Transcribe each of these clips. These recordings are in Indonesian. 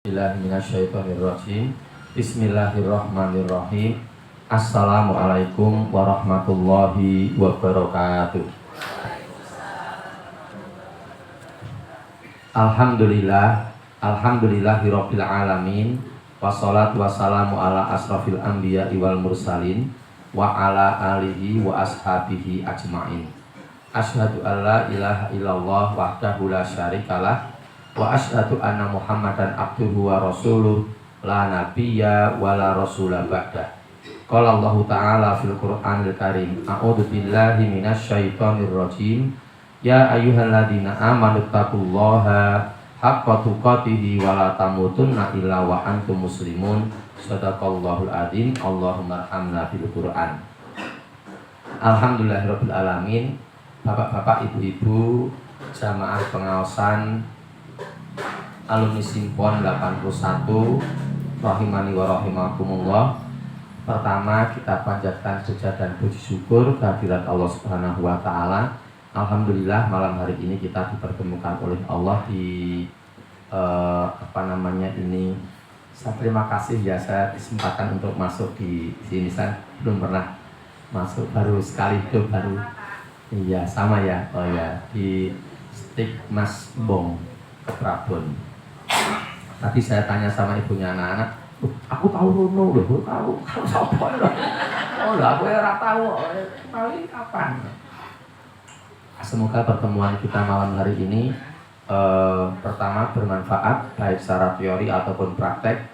billahi minasyaitonirrajim. Bismillahirrahmanirrahim. Assalamualaikum warahmatullahi wabarakatuh. Alhamdulillahirabbil alamin. Wassalatu wassalamu ala asrafil anbiya'i wal mursalin wa ala alihi wa ashabihi ajmain. Asyhadu an la ilaha illallah wahdahu la syarikalah wa asyhadu anna Muhammadan abduhu wa rasuluh la nabiyya wa la rasula ba'dah. Qala Allah Ta'ala fil Qur'anil Karim, a'udzu billahi minasyaitonir rajim. Ya ayyuhalladzina amanu taqullaha haqqa tuqatih wa la tamutunna illa wa antum muslimun. Shadaqallahul adzim. Allahumma arhamna bil Qur'an. Alhamdulillahirabbil alamin. Bapak-bapak, ibu-ibu, jamaah pengaosan alumni Simpon 81 rahimani wa rahimakumullah. Pertama, kita panjatkan puja dan puji syukur kehadirat Allah Subhanahu wa taala. Alhamdulillah malam hari ini kita dipertemukan oleh Allah di saya terima kasih ya, saya disempatkan untuk masuk di sini. Saya belum pernah masuk, baru sekali hidup, baru. Iya, sama ya. Oh ya, di Stik Mas Bong Keprabon. Tadi saya tanya sama ibunya anak-anak, aku tahu Rono loh, tahu siapa ya? Oh lah, aku ora tahu ini kapan. Semoga pertemuan kita malam hari ini pertama bermanfaat baik secara teori ataupun praktek.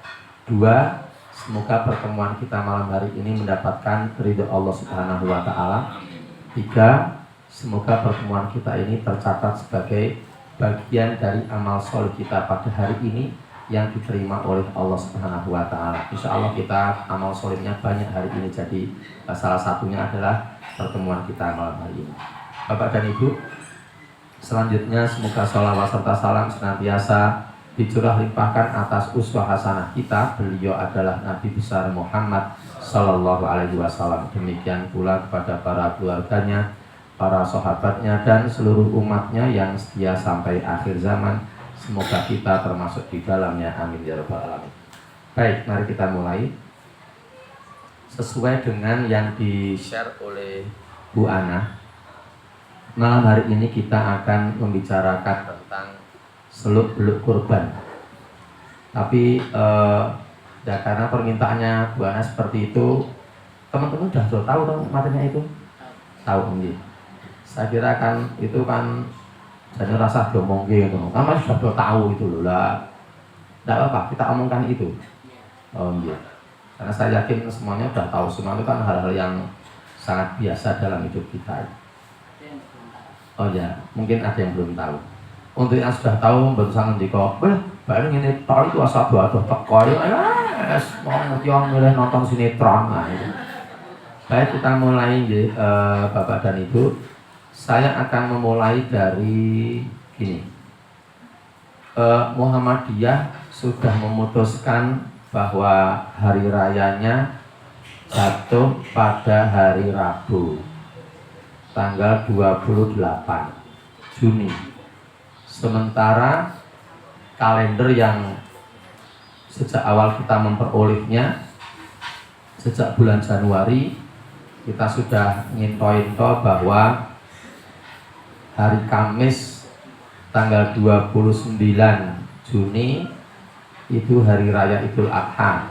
Dua, semoga pertemuan kita malam hari ini mendapatkan ridho Allah Subhanahu wa taala. Tiga, semoga pertemuan kita ini tercatat sebagai bagian dari amal soleh kita pada hari ini yang diterima oleh Allah Subhanahu wa taala. Insyaallah kita amal solehnya banyak hari ini, jadi salah satunya adalah pertemuan kita malam hari ini. Bapak dan Ibu, selanjutnya semoga sholawat serta salam senantiasa dicurah limpahkan atas uswah hasanah kita. Beliau adalah Nabi besar Muhammad sallallahu alaihi wasallam. Demikian pula kepada para keluarganya, para sahabatnya, dan seluruh umatnya yang setia sampai akhir zaman. Semoga kita termasuk di dalamnya, amin ya rabbal alamin. Baik, mari kita mulai. Sesuai dengan yang di-share oleh Bu Ana, malam hari ini kita akan membicarakan tentang seluk-beluk kurban. Tapi karena permintaannya Bu Ana seperti itu, teman-teman sudah tahu dong materinya itu? Tahu nggih. Saya kira kan itu kan jadi rasa diomong gitu, kan masih sudah tahu itu loh lah. Tidak apa-apa, kita omongkan itu. Oh iya. Karena saya yakin semuanya sudah tahu. Semua itu kan hal-hal yang sangat biasa dalam hidup kita. Oh ya, mungkin ada yang belum tahu. Untuk yang sudah tahu, berusaha ndiko, bareng ini tahu itu asal dua teko ya, mau ngerti milih nonton sinetron. Nah, itu. Baik, kita mulai Bapak dan Ibu. Saya akan memulai dari gini. Muhammadiyah sudah memutuskan bahwa hari rayanya jatuh pada hari Rabu, tanggal 28 Juni. Sementara kalender yang sejak awal kita memperolehnya sejak bulan Januari, kita sudah nginto-into bahwa hari Kamis tanggal 29 Juni itu hari raya Idul Adha.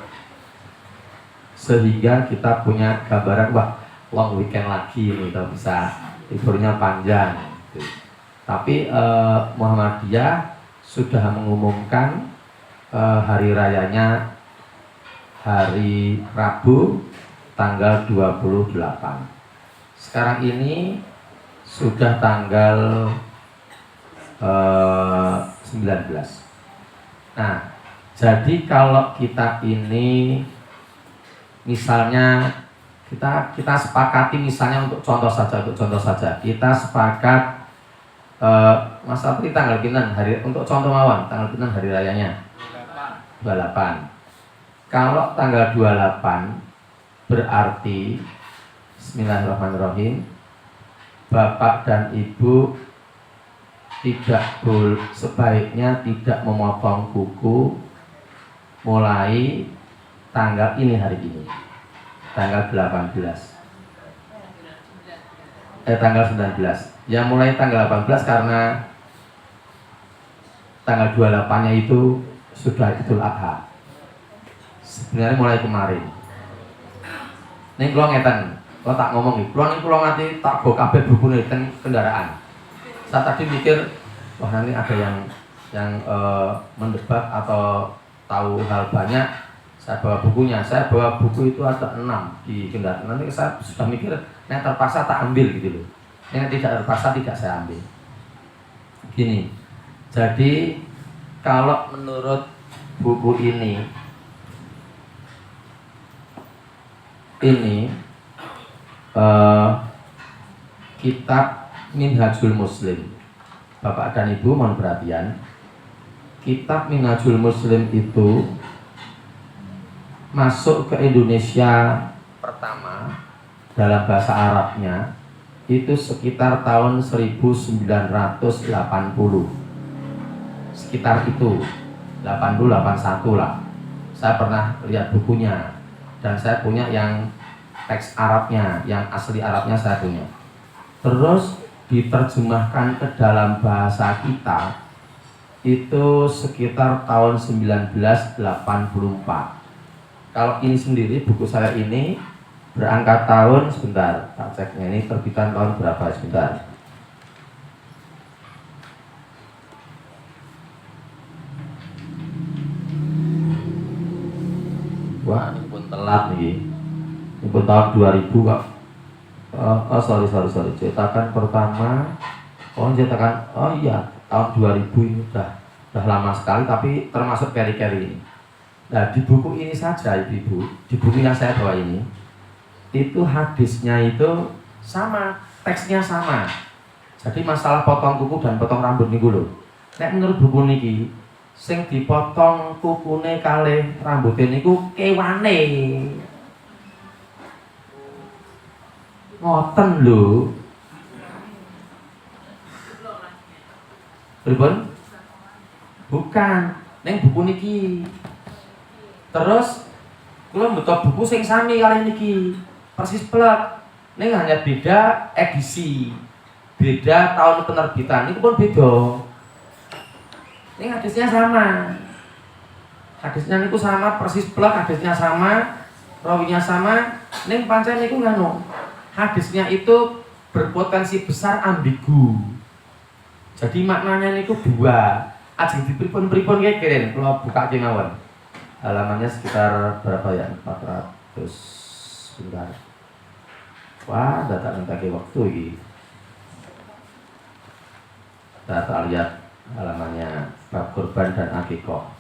Sehingga kita punya gambaran, wah, long weekend lagi ini, kita bisa liburnya panjang. Tapi Muhammadiyah sudah mengumumkan hari rayanya hari Rabu tanggal 28. Sekarang ini sudah tanggal 19. Nah, jadi kalau kita ini misalnya kita sepakati, misalnya untuk contoh saja kita sepakat masa ini tanggal pinten hari untuk contoh mawon, tanggal pinten hari rayanya 28. Kalau tanggal 28 berarti bismillahirrahmanirrahim, Bapak dan Ibu sebaiknya tidak memotong kuku mulai tanggal ini, hari ini tanggal 18, tanggal 19 ya, mulai tanggal 18 karena tanggal 28 nya itu sudah Idul Adha. Sebenarnya mulai kemarin ini kalau ngeten, kalau tak ngomong nih, kalau nanti tak bawa kabel buku nih kendaraan. Saya tadi mikir, wah nanti ada yang mendebak atau tahu hal banyak, saya bawa bukunya. Saya bawa buku itu ada 6 di kendaraan. Nanti saya sudah mikir, yang terpaksa tak ambil gitu loh. Yang tidak terpaksa tidak saya ambil. Gini, jadi kalau menurut buku ini kitab Minhajul Muslim. Bapak dan Ibu mohon perhatian. Kitab Minhajul Muslim itu masuk ke Indonesia pertama dalam bahasa Arabnya itu sekitar tahun 1980. Sekitar itu 80 81 lah. Saya pernah lihat bukunya dan saya punya yang teks Arabnya, yang asli Arabnya saya punya. Terus diterjemahkan ke dalam bahasa kita itu sekitar tahun 1984. Kalau ini sendiri, buku saya ini berangkat tahun, sebentar tak ceknya, ini terbitan tahun berapa, sebentar. Wah, ini pun telat nih. Ini pun tahun 2000 kok. Sorry. Cetakan pertama, iya, tahun 2000 ini udah lama sekali, tapi termasuk peri-peri ini. Nah, di buku ini saja ibu-ibu, di buku yang saya bawa ini, itu hadisnya itu sama, teksnya sama. Jadi masalah potong kuku dan potong rambut nih dulu. Nek menurut buku niki, sing dipotong kukune kalih rambutnya niku kewane. Ngoten lho. Pripun? Bukan, neng buku niki. Terus kula mbuka buku sing sami kali niki. Persis plek. Neng hanya beda edisi. Beda tahun penerbitan. Niku pun beda. Neng hadisnya sama. Hadisnya niku sama, persis plek, hadisnya sama, rawinya sama. Neng pancen niku nganu. Hadisnya itu berpotensi besar ambigu. Jadi maknanya niku dua. Ajeng dipripun-pripun kae keren kula buka mawon. Halamannya sekitar berapa ya? 400 sebentar. Wah, data nentake waktu iki. Data lihat halamannya bab kurban dan akikah.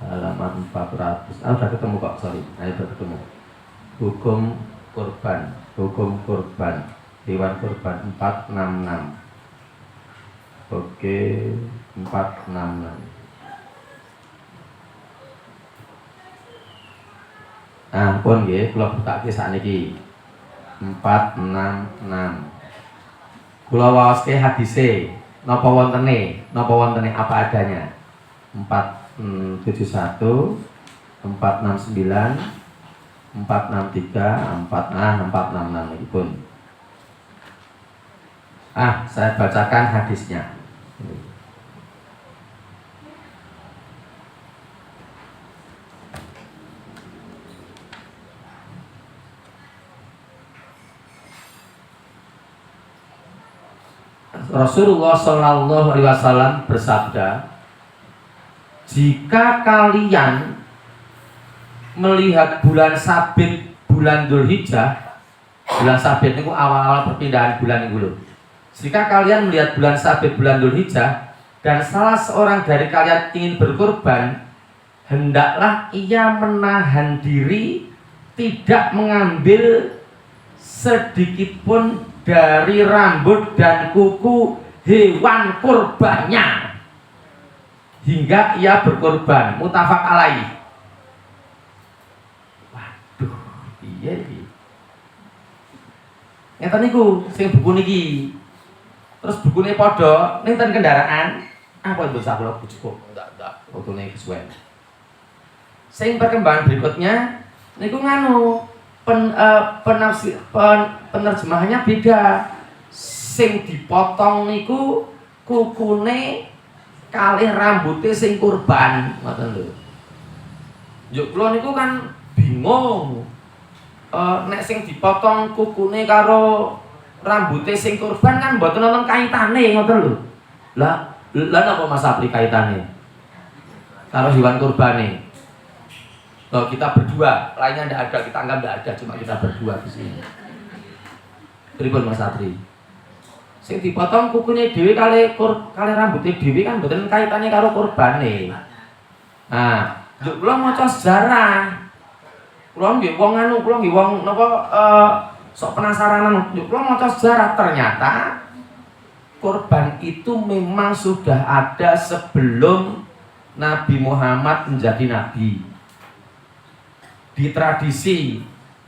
Halaman 400. Udah ketemu kok, sorry. Udah ketemu. Hukum kurban, hewan kurban 466. Oke, 466. Nah, pun nggih kula bukake sakniki. 466. Kula waoske hadise, napa wontene apa adanya. 471, 469, 463, 466 ini pun. Saya bacakan hadisnya. Rasulullah Shallallahu Alaihi Wasallam bersabda, jika kalian melihat bulan sabit, bulan Dzulhijjah, bulan sabit itu awal-awal perpindahan bulan itu loh. Jika kalian melihat bulan sabit, bulan Dzulhijjah, dan salah seorang dari kalian ingin berkurban, hendaklah ia menahan diri, tidak mengambil sedikit pun dari rambut dan kuku hewan kurbannya hingga ia berkorban. Muttafaq alaih. Waduh, iya iki. Ngeten niku sing buku niki. Terus bukune padha ning ten kendaraan. Apa itu sak kula cukup? Enggak. Fotone kesuwen. Sing perkembangan berikutnya niku nganu penerjemahannya beda. Sing dipotong niku kukune kalih rambute sing kurban, ngoten lho. Yo kula niku kan bingung. Nek sing dipotong kukune karo rambute sing kurban kan mboten wonten kaitane, ngoten lho. Lah napa Mas Apri kaitane karo hewan kurbane? Loh, kita berdua, lainnya ndak ada, kita anggap ndak ada, cuma kita berdua di sini. Pripun Mas Apri? Sing dipotong kukunya dhewe kali rambutnya dhewe kan mboten kaitane karo kurbane. Nah, yo kula maca sejarah. Kula nggih wong napa sok penasaranan. Yo kula maca sejarah, ternyata kurban itu memang sudah ada sebelum Nabi Muhammad menjadi nabi. Di tradisi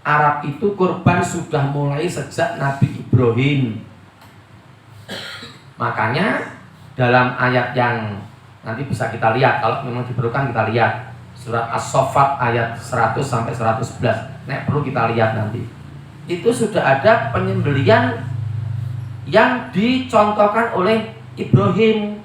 Arab itu kurban sudah mulai sejak Nabi Ibrahim. Makanya dalam ayat yang nanti bisa kita lihat, kalau memang diperlukan kita lihat surat As-Saffat ayat 100 sampai 111. Perlu kita lihat nanti. Itu sudah ada penyembelian yang dicontohkan oleh Ibrahim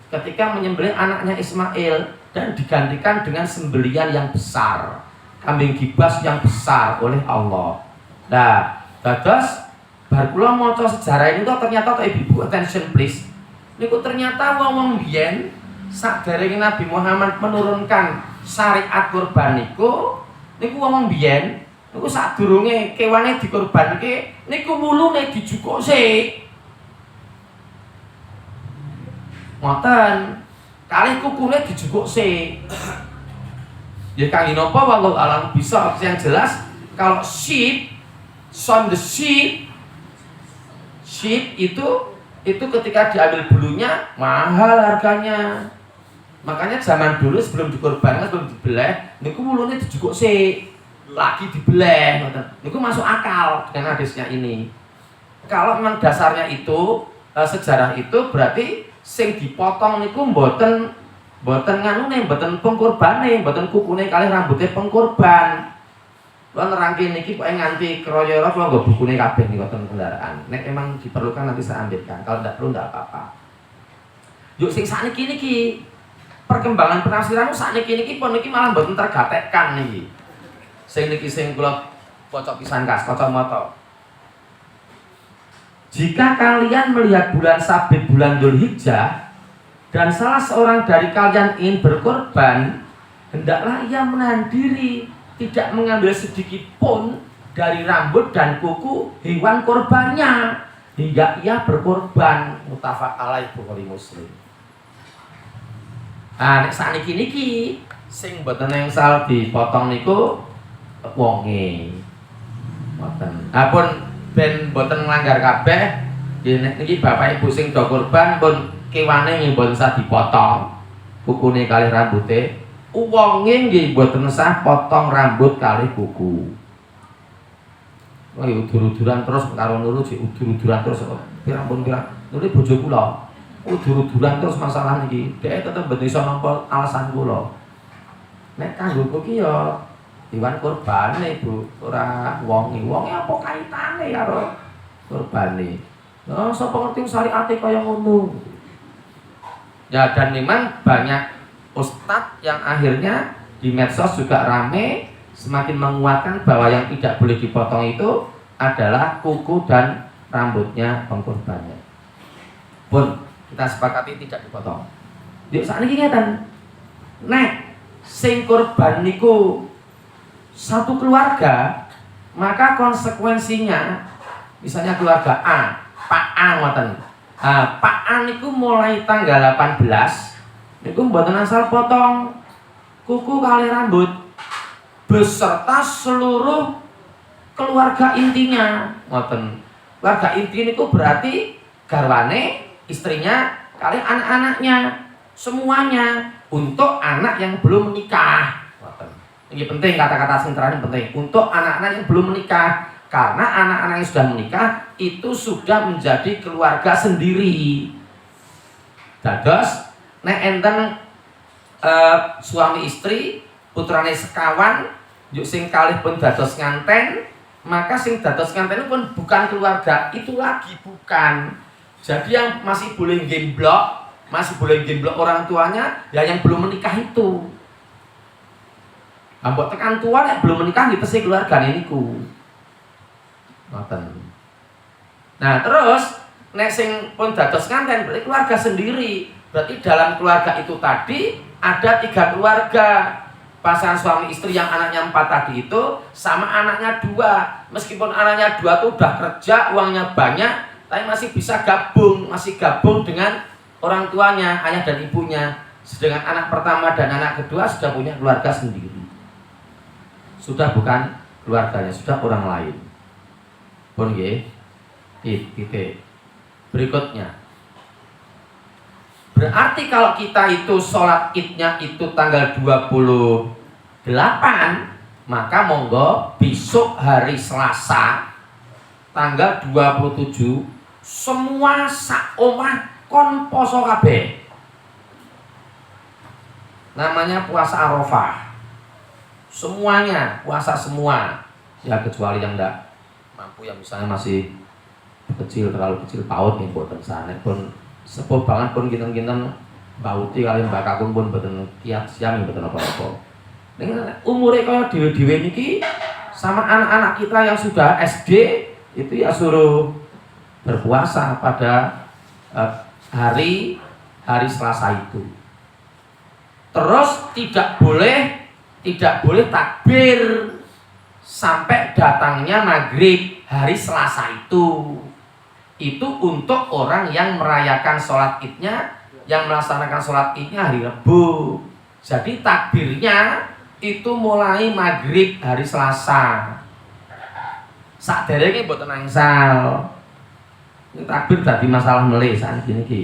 ketika menyembelih anaknya Ismail dan digantikan dengan sembelian yang besar, kambing gibas yang besar oleh Allah. Nah, dados bar kula maca sejarah ini kok ternyata ibu attention please. Niku ternyata wong-wong biyen saderenge Nabi Muhammad menurunkan syariat kurban niku wong-wong biyen niku sadurunge kewane dikurbanke niku mulune dijukuk sik. Ngoten, kalih kukune dijukuk sik. Ya kangge napa wallahu alam bisa yang jelas kalau sheep itu ketika diambil bulunya mahal harganya. Makanya zaman dulu sebelum dikurbankan, sebelum dibeleh niku mulune dijukuk sik, lagi dibeleh ngoten. Niku masuk akal dengan hadisnya ini. Kalau memang dasarnya itu sejarah itu berarti sing dipotong niku mboten nganune, mboten pengkurbane, mboten kukune kalih rambute pengkurban. Kula nerangke niki pokoke nganti kroyo-ro kula nggo bukune kabeh niku wonten kendaraan. Nek memang diperlukan nanti saya ambilkan, kalau tidak perlu tidak apa-apa. Yuk sing sakniki niki perkembangan penafsiran sakniki niki pun niki malah mboten tergatekkan niki. Sing niki sing kula pocok pisan kas, kacamata. Jika kalian melihat bulan Sabit, bulan Dzulhijjah, dan salah seorang dari kalian ingin berkorban, hendaklah ia menahan diri, tidak mengambil sedikit pun dari rambut dan kuku hewan korbannya hingga ia berkorban. Muttafaq alaih, Bukhari Muslim. Nek sakniki niki sing mboten engsal dipotong niku wonge. Mboten. Pun ben mboten nglanggar kabeh, niki bapak ibu sing do korban pun kewane nggih mboten usah dipotong kukune kalih rambute. Wonge nggih mboten usah potong rambut kalih kuku. Wah, udur-uduran terus karo Nurul sik udur-uduran terus pirang-pirang Nurul bojo kula. Udur-uduran terus masalah niki. Dhek tetep mboten iso nampa alasan kula. Nek kanggo kuwi ya hewan kurbane, Bu, ora wonge. Wonge apa kaitane karo kurbane? Nah, sapa ngerti syariate kaya ngono. Ya, dan memang banyak ustadz yang akhirnya di medsos juga rame semakin menguatkan bahwa yang tidak boleh dipotong itu adalah kuku dan rambutnya pengkurbannya. Pun kita sepakati tidak dipotong. Yuk sakniki ngeten. Nek sing kurban niku satu keluarga, maka konsekuensinya misalnya keluarga A, Pak A ngoten. Pak A niku mulai tanggal 18 niku mboten asal potong kuku kali rambut beserta seluruh keluarga intinya ngoten. Keluarga inti niku berarti garwane, istrinya, kali anak-anaknya, semuanya untuk anak yang belum menikah. Ngoten. Ini penting, kata-kata sing terakhir penting untuk anak-anak yang belum menikah, karena anak-anak yang sudah menikah itu sudah menjadi keluarga sendiri. Dados nek enten suami istri putrane sekawan, yuk sing kalih pun dados nganten, maka sing dados nganten pun bukan keluarga itu lagi, bukan. Jadi yang masih boleh gemblok, orang tuanya, ya yang belum menikah itu. Mbok tekan tua nek belum menikah gitu sih keluargane niku. Ngoten. Nah, terus nek sing pun dados nganten berarti keluarga sendiri. Berarti dalam keluarga itu tadi ada 3 keluarga. Pasangan suami istri yang anaknya 4 tadi itu sama anaknya 2. Meskipun anaknya 2 tuh udah kerja, uangnya banyak, tapi masih bisa gabung, dengan orang tuanya, ayah dan ibunya. Sedangkan anak pertama dan anak kedua sudah punya keluarga sendiri. Sudah bukan keluarganya, sudah orang lain. Pun nggih. Titik. Berikutnya. Berarti kalau kita itu sholat idnya itu tanggal 28, maka monggo besok hari Selasa tanggal 27 semua sak omah kon poso kabeh. Namanya puasa Arafah. Semuanya puasa semua. Ya kecuali yang enggak mampu, yang misalnya masih kecil, terlalu kecil, paut nih boten sana pun sepuh banget pun kinten-kinten bauti kalian mbak kakung pun boten tiap siang boten apa-apa. Dengan umure kaya dhewe-dhewe niki sama anak-anak kita yang sudah SD itu ya suruh berpuasa pada hari Selasa itu. Terus tidak boleh takbir sampai datangnya maghrib hari Selasa itu. Itu untuk orang yang merayakan sholat idnya, yang melaksanakan sholat idnya hari Rabu. Jadi takbirnya itu mulai maghrib hari Selasa. Saderenge mboten angsal. Takbir dadi masalah melih sakniki niki.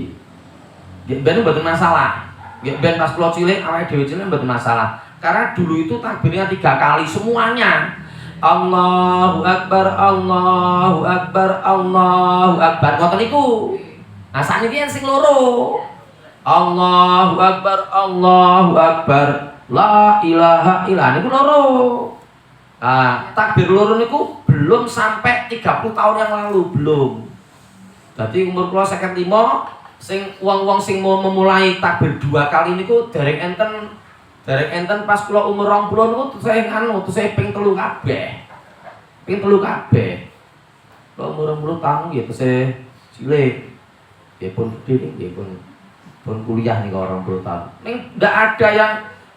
Nggih ben mboten masalah. Nggih ben pas kula cilik awake dhewe cilik mboten masalah. Karena dulu itu takbirnya 3 kali semuanya. Allahu Akbar, Allahu Akbar, Allahu Akbar. Ngoten niku. Nah sakniki sing loro. Allahu Akbar, Allahu Akbar. La ilaha illallah niku loro. Nah, takbir loro niku belum sampai 30 tahun yang lalu, belum. Jadi umur kula 55, sing wong-wong sing mau memulai takbir 2 kali niku dereng enten pas kula umur 20 niku terus saya ping 3 kabeh. Ping 3 kabeh. Kula umur 20 tahun ya terus saya cilik. Ya pun gede nggih pun kuliah niku 20 tahun. Ning ndak ada yang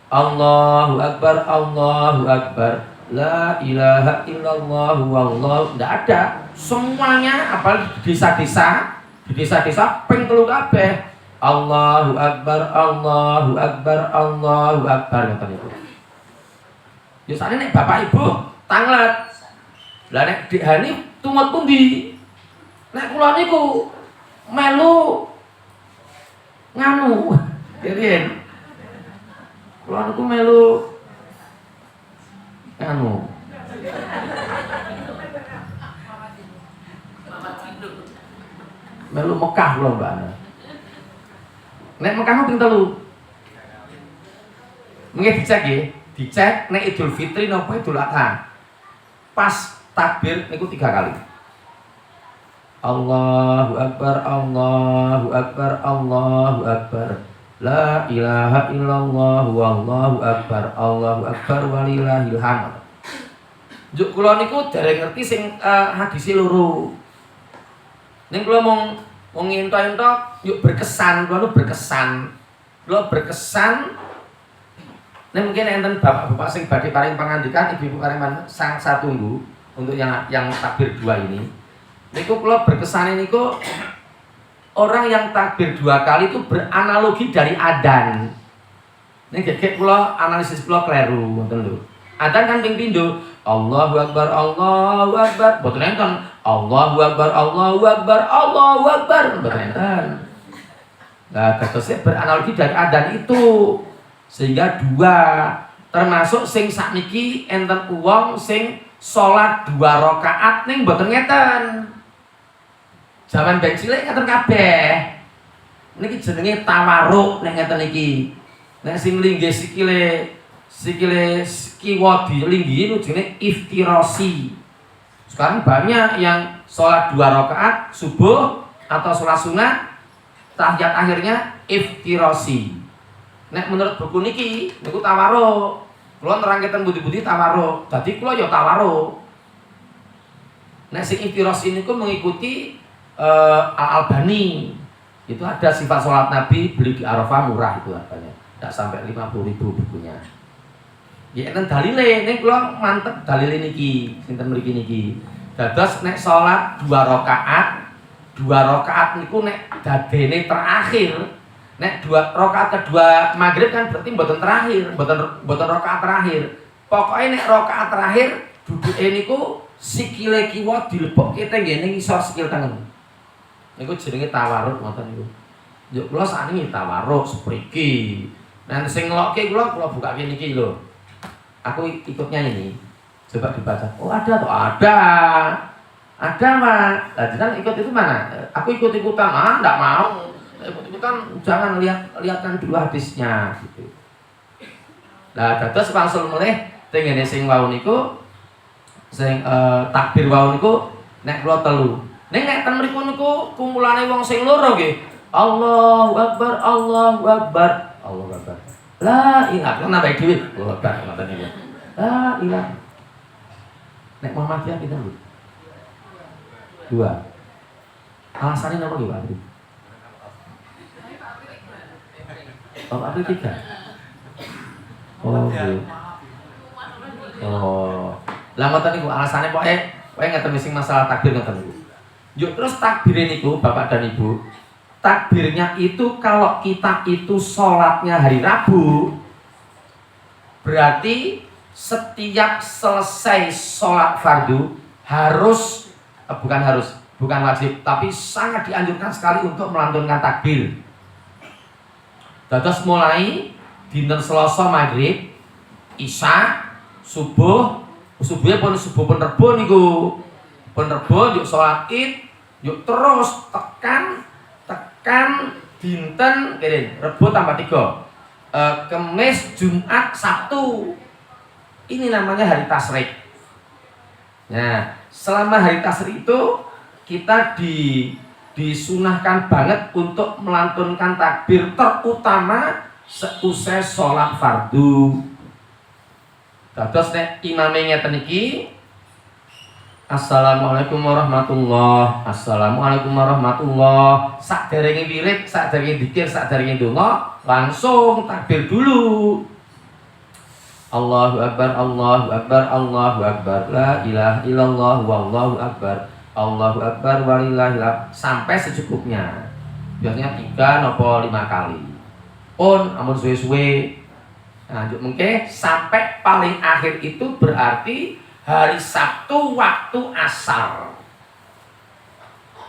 Allahu Akbar, Allahu Akbar. La ilaha illallah wallahu, ndak ada. Semuanya apalagi di desa-desa ping 3 kabeh. Allahu Akbar, Allahu Akbar, Allahu Akbar ngoten niku. Ya sakjane nek bapak ibu tanglet. Lah nek Dik Hani tumut pundi? Nek kula niku melu nganu. Kiriyen. Kula niku melu nganu. Melu Mekah kula, Mbak. Nek Mekah ping 3. Mengke dicek nek Idul Fitri napa Idul Adha. Pas takbir niku 3 kali. Allahu Akbar, Allahu Akbar, Allahu Akbar. La ilaha illallah wallahu akbar, Allahu akbar walillahil hamd. Njuk kula niku dereng ngerti sing hadise loro. Ning kula mung ngentok-entok yuk berkesan, kula berkesan. Kula berkesan. Nek mungkin enten bapak-bapak sing badhe paring pangandikan, ibu-ibu paring sang satunggu untuk yang takbir 2 ini. Niku kula berkesan niku orang yang takbir 2 kali itu beranalogi dari adzan. Nek gekek kula analisis kula kleru ngoten lho. Adzan kan ping pindho, Allahu Akbar, Allahu Akbar. Mboten enten Allahu Akbar, Allahu Akbar, Allahu Akbar. Mboten enten. Nah, katose beranalogi dari adzan itu. Sehingga 2 termasuk sing sakniki enten wong sing salat 2 rakaat ning mboten ngeten. Zaman ben cilik ngeten kabeh. Niki jenenge tawarruk nek ngeten iki. Nek sing linggih sikile sikile kiwa dilinggihi itu jenenge iftirasi. Sekarang banyak yang sholat 2 rakaat subuh atau sholat sunat tahiyat akhirnya iftirasi. Nek menurut buku niki niku tawaruk. Kula nerangkeun budi-budi tawaruk. Dadi kula ya tawaruk. Nek sing iftirasi niku mengikuti Al-Albani. Itu ada sifat sholat Nabi, beli di Arafah murah itu harganya. Tidak sampai 50.000 bukunya. Ya enten dalile, nek kula mantep dalile niki, sinten mriki niki. Dados nek salat 2 rakaat, 2 rakaat niku nek dadene terakhir. Nek 2 rakaat kedua maghrib kan berarti mboten terakhir, mboten rakaat terakhir. Pokoknya nek rakaat terakhir duduke niku sikile kiwa dilebokke teng ngene ngisor sikil tengen. Niku jenenge tawarruk ngoten niku. Yo kula sakniki tawarruk sepriki. Nah sing ngelokke kula bukake niki lho. Aku ikutnya ini, coba dibaca. Oh ada tuh, ada Pak. Nah, jangan ikut itu mana? Aku ikut-ikutan, enggak mau. Ikut-ikutan, jangan lihatkan dulu hadisnya. Gitu. Nah, terus langsung mulai tengene sing wau niku, sing takbir wau niku, nek kula telu. Nek ten mriku niku kumpulane wong sing loro nggih. Allahu Akbar, Allahu Akbar, Allahu Akbar. La ilaha illallah nambah dhewe. Oh, tak ngoten niku. La ilaha. Nek Muhammadiyah kita lho. 2. Alasannya napa nggih Pak Abri? Oh, Abri 3. Oh, nggih. Oh. Lah ngoten niku alasane pokoke ngeten sing masalah takbir ngoten niku. Yuk terus takbir niku Bapak dan Ibu. Takbirnya itu kalau kita itu sholatnya hari Rabu, berarti setiap selesai sholat fardu bukan wajib, tapi sangat dianjurkan sekali untuk melantunkan takbir. Terus mulai dinten Selasa maghrib, isya, subuhnya pun Rebo niku, pun Rebo yuk sholat id, yuk terus tekan dinten kene Rebo tambah 3. Kemis, Jumat, Sabtu. Ini namanya hari tasyrik. Nah, selama hari tasyrik itu kita disunahkan banget untuk melantunkan takbir terutama seusai sholat fardu. Dados nek imame ngeten iki Assalamualaikum warahmatullah. Assalamualaikum warahmatullah. Sakderenge wirid, sakderenge dzikir, sakderenge donga, langsung takbir dulu. Allahu Akbar, Allahu Akbar, Allahu Akbar. La ilaha illallah wallahu akbar. Allahu Akbar walillahil hamd. Sampai secukupnya. Biasanya 3 napa 5 kali. Amun suwe-suwe. Nah, mungkin sampai paling akhir itu berarti hari Sabtu waktu asar.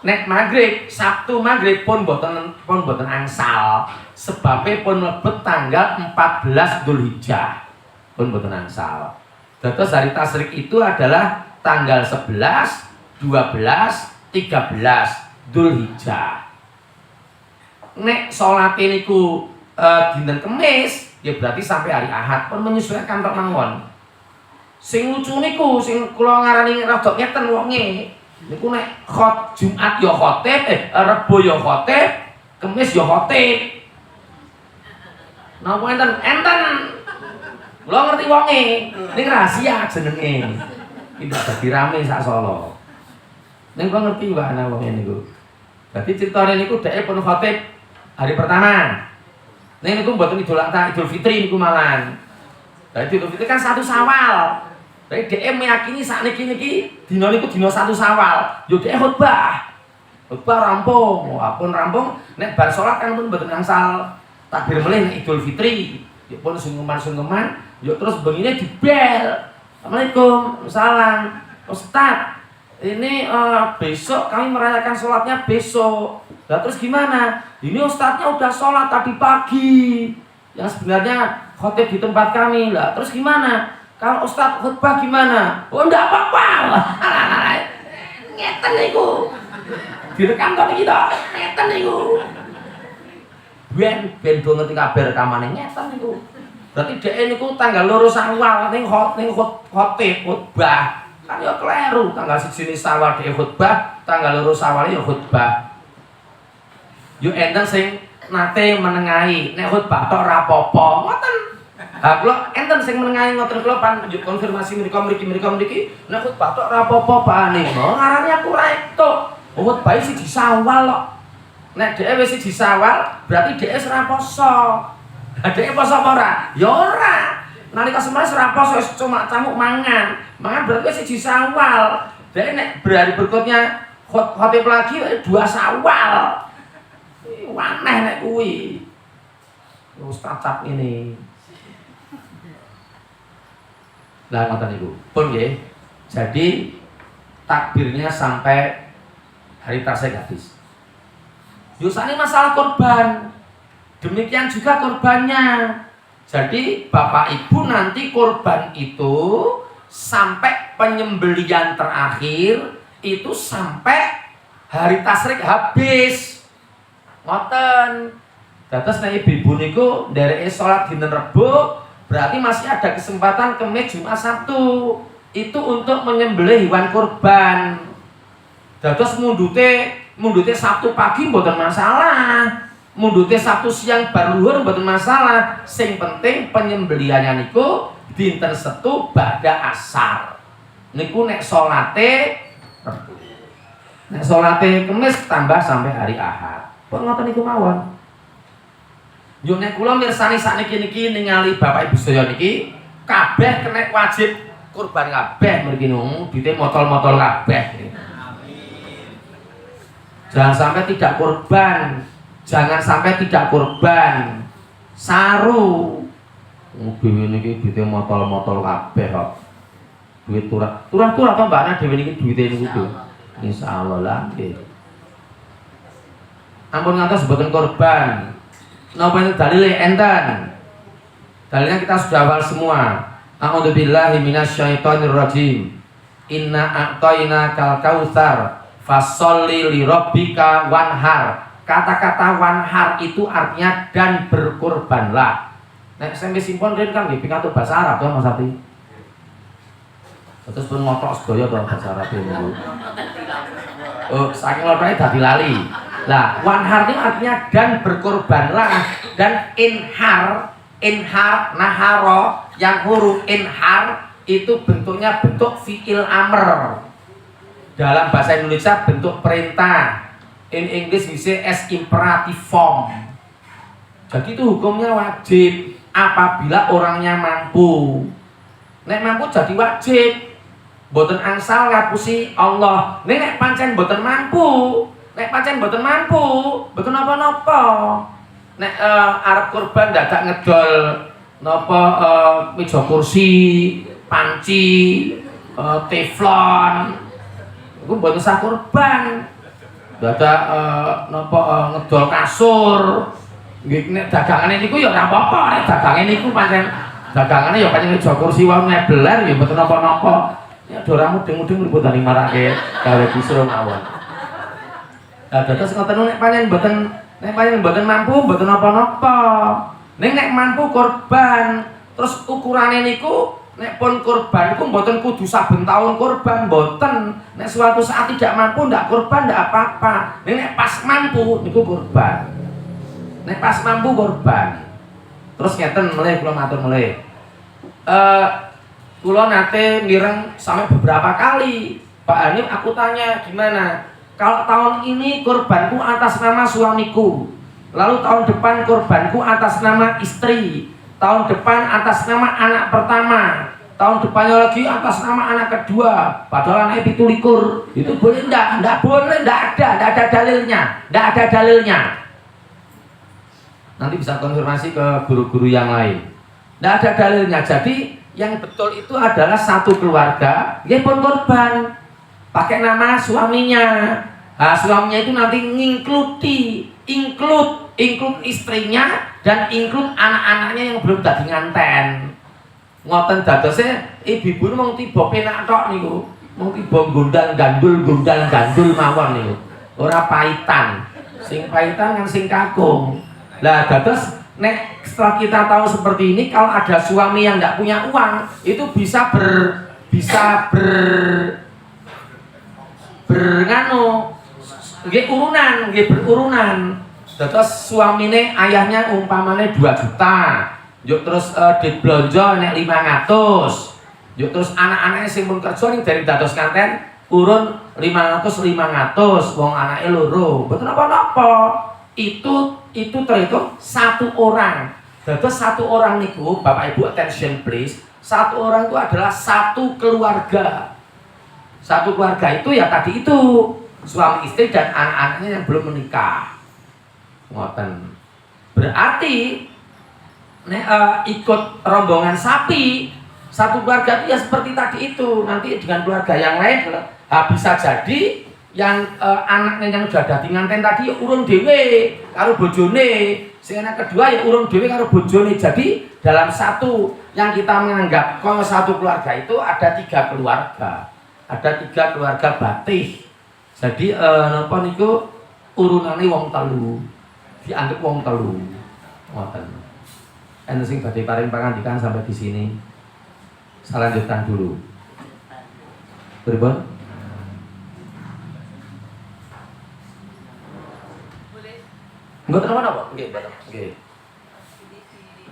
Nek maghrib, Sabtu maghrib pun boten angsal. Sebabnya pun mlebet tanggal 14 Dzulhijjah. Pun boten angsal. Terus hari tasyrik itu adalah tanggal 11, 12, 13 Dzulhijjah. Nek salate niku dinten Kemis, ya berarti sampai hari Ahad pun menyesuaikan tok mawon. Sing lucu niku sing kula ngarani rada ngeten wonge niku nek Jumat ya khotib, Rebo ya khotib, Kemis ya khotib. Napa enten kula ngerti wonge ning rahasia jenenge tidak dadi rame sak Solo ning kula ngerti wae ana wonge niku. Dadi critane niku dhek pun khotib hari pertama ning niku mboten Idul Fitri niku malan. Dadi Idul Fitri kan 1 Syawal. Tapi dia meyakini saat niki dino niku dino 1 Syawal. Yo dia khutbah rampung. Walaupun rampung, nek bar sholat kan pun mboten angsal takbir melih nek Idul Fitri. Yo pun sungkeman, yo terus bengine dibel. Assalamualaikum, salam. Ustaz, ini besok kami merayakan sholatnya besok. Lah terus gimana? Ini ustadznya udah sholat tadi pagi. Yang sebenarnya khotib di tempat kami. Lah terus gimana? Kalau ustadz khutbah gimana? Oh enggak apa-apa. Ngeten niku. Direkam to kita. Ngeten niku. Ben do ngerti kabeh rekamane ngeten niku. Berarti dhek niku tanggal 2 Syawal ning khotbah. Kan ya kleru, tanggal 1 Syawal dhek khotbah, tanggal 2 Syawal ya khotbah. Yo enten sing nate menengahi, nek khotbah tok ora apa-apa. Ngoten. Ha kula enten sing menengahi ngoten kula pan konfirmasi mriki nek khotbah tok ora apa-apa pane. Ngarane aku ora entuk. Khotbah 1 Syawal kok. Nek dhek wis 1 Syawal, berarti dhek ora poso. Dhek poso apa ora? Ya ora. Nalika semenes ora poso wis cuma camuk mangan. Mangan berarti wis 1 Syawal. Dhek nek berhari berikutnya khotib lagi 2 Syawal. Waneh nek kuwi. Wis tacap ini. Lah ngoten niku. Pun nggih. Jadi takbirnya sampai hari tasik habis. Yusane masalah korban. Demikian juga korbannya. Jadi Bapak Ibu nanti korban itu sampai penyembelihan terakhir itu sampai hari tasrik habis. Ngoten. Dados nek ibu niku ndereke salat dinten Rebo, berarti masih ada kesempatan Kamis, Jumat, Sabtu. Itu untuk menyembelih hewan kurban. Dados mundute Sabtu pagi mboten masalah. Mundute Sabtu siang bar luhur mboten masalah. Sing penting penyembelihannya niku dinten Setu ba'da asar. Niku nek salate Rebo. Nek salate Kamis tambah sampai hari Ahad. Kok ngoten niku mawon. Yo nek kula mirsani sakniki ningali Bapak Ibu sedaya niki kabeh kena wajib kurban kabeh mriki niku, duite motol-motol kabeh. Jangan sampai tidak kurban. Jangan sampai tidak kurban. Saru. Dhewe niki duite motol-motol kabeh kok. Duit turah apa Mbak Ana dhewe niki duite niku. Insyaallah lah nggih. Ampun ngantos boten korban. Napa itu dalile enten? Dalilnya kita sudah hafal semua. A'udzubillahi minasyaitonir rajim. Inna a'tainakal kautsar fasholli li rabbika wanhar. Kata-kata wanhar itu artinya dan berkorbanlah. Nek sampe simpon ren kan nggih pikantuk bahasa Arab to Mas Ati. Terus pun ngotok sedaya to bahasa Arab niku. Oh, saking lotoke dadi lali. Lah, wanhar itu artinya dan berkorbanlah, dan inhar, naharo, yang huruf inhar itu bentuknya bentuk fi'il amr. Dalam bahasa Indonesia bentuk perintah. In English we say as imperative form. Jadi itu hukumnya wajib apabila orangnya mampu. Nek mampu jadi wajib. Boten angsal ngapusi Allah. Nek pancen boten mampu. Nek pancen boten mampu, boten napa-napa. Nek arep kurban dadak ngedol napa meja kursi, panci, teflon. Iku mboten sah kurban. Dadak napa ngedol kasur. Nggih nek dagangane niku ya ora apa-apa, nek dagange niku pancen dagangane ya pancen meja kursi wae mebeler ya mboten napa-napa. Ya ora mudeng-mudeng ribut dari marake gawe kisruh mawon. Lah dados ngoten nek pancen mboten mampu mboten napa-napa. Nek mampu korban, terus ukurane niku nek pun korban niku mboten kudu saben taun korban, mboten. Nek suatu saat tidak mampu ndak korban ndak apa-apa. Nek pas mampu niku korban. Nek pas mampu korban. Terus ngeten melih kula matur melih. Kula nate mireng sampai beberapa kali. Pak Hanif aku tanya gimana? Kalau tahun ini korbanku atas nama suamiku, lalu tahun depan korbanku atas nama istri, tahun depan atas nama anak pertama, tahun depannya lagi atas nama anak kedua, padahal anaknya 17, itu boleh enggak? Enggak boleh, enggak ada dalilnya. Nanti bisa konfirmasi ke guru-guru yang lain. Enggak ada dalilnya. Jadi yang betul itu adalah satu keluarga, dia pun korban. Pakai nama suaminya. Nah, suaminya itu nanti include istrinya dan include anak-anaknya yang belum dadi nganten. Ngoten dadose ibu-ibu mung tiba penak tok niku. Mung tiba gondal gandul mawon niku. Ora paitan. Sing paitan kan sing kakung. Lah dados Nek setelah kita tahu seperti ini, kalau ada suami yang nggak punya uang, itu bisa berngano, urunan, berurunan. Terus suamine ayahnya umpamane 2 juta, yuk terus duit blonjo nek 500, yuk terus anak-anaknya sing pun kerja ning dari dados kanten urun 500, wong anake loro, betul apa-apa. Itu terhitung 1 orang. Dados 1 orang niku, Bapak Ibu attention please, 1 orang itu adalah 1 keluarga. 1 keluarga itu ya tadi itu suami istri dan anak-anaknya yang belum menikah. Ngoten. Berarti ikut rombongan sapi 1 keluarga itu ya seperti tadi itu. Nanti dengan keluarga yang lain bisa jadi yang anaknya yang sudah dadi nganten tadi ya urung dhewe karo bojone, sing anak kedua ya urung dhewe karo bojone. Jadi dalam satu yang kita menganggap kalau 1 keluarga itu ada 3 keluarga. Ada 3 keluarga batih. Jadi napa niku urunane wong telu. Dianggap wong telu. Ngoten. Enten sing badhe paring pangandikan sampai di sini. Saya lanjutkan dulu. Pripun? Enggak kenapa-napa? Nggih, betul. Nggih. Jadi di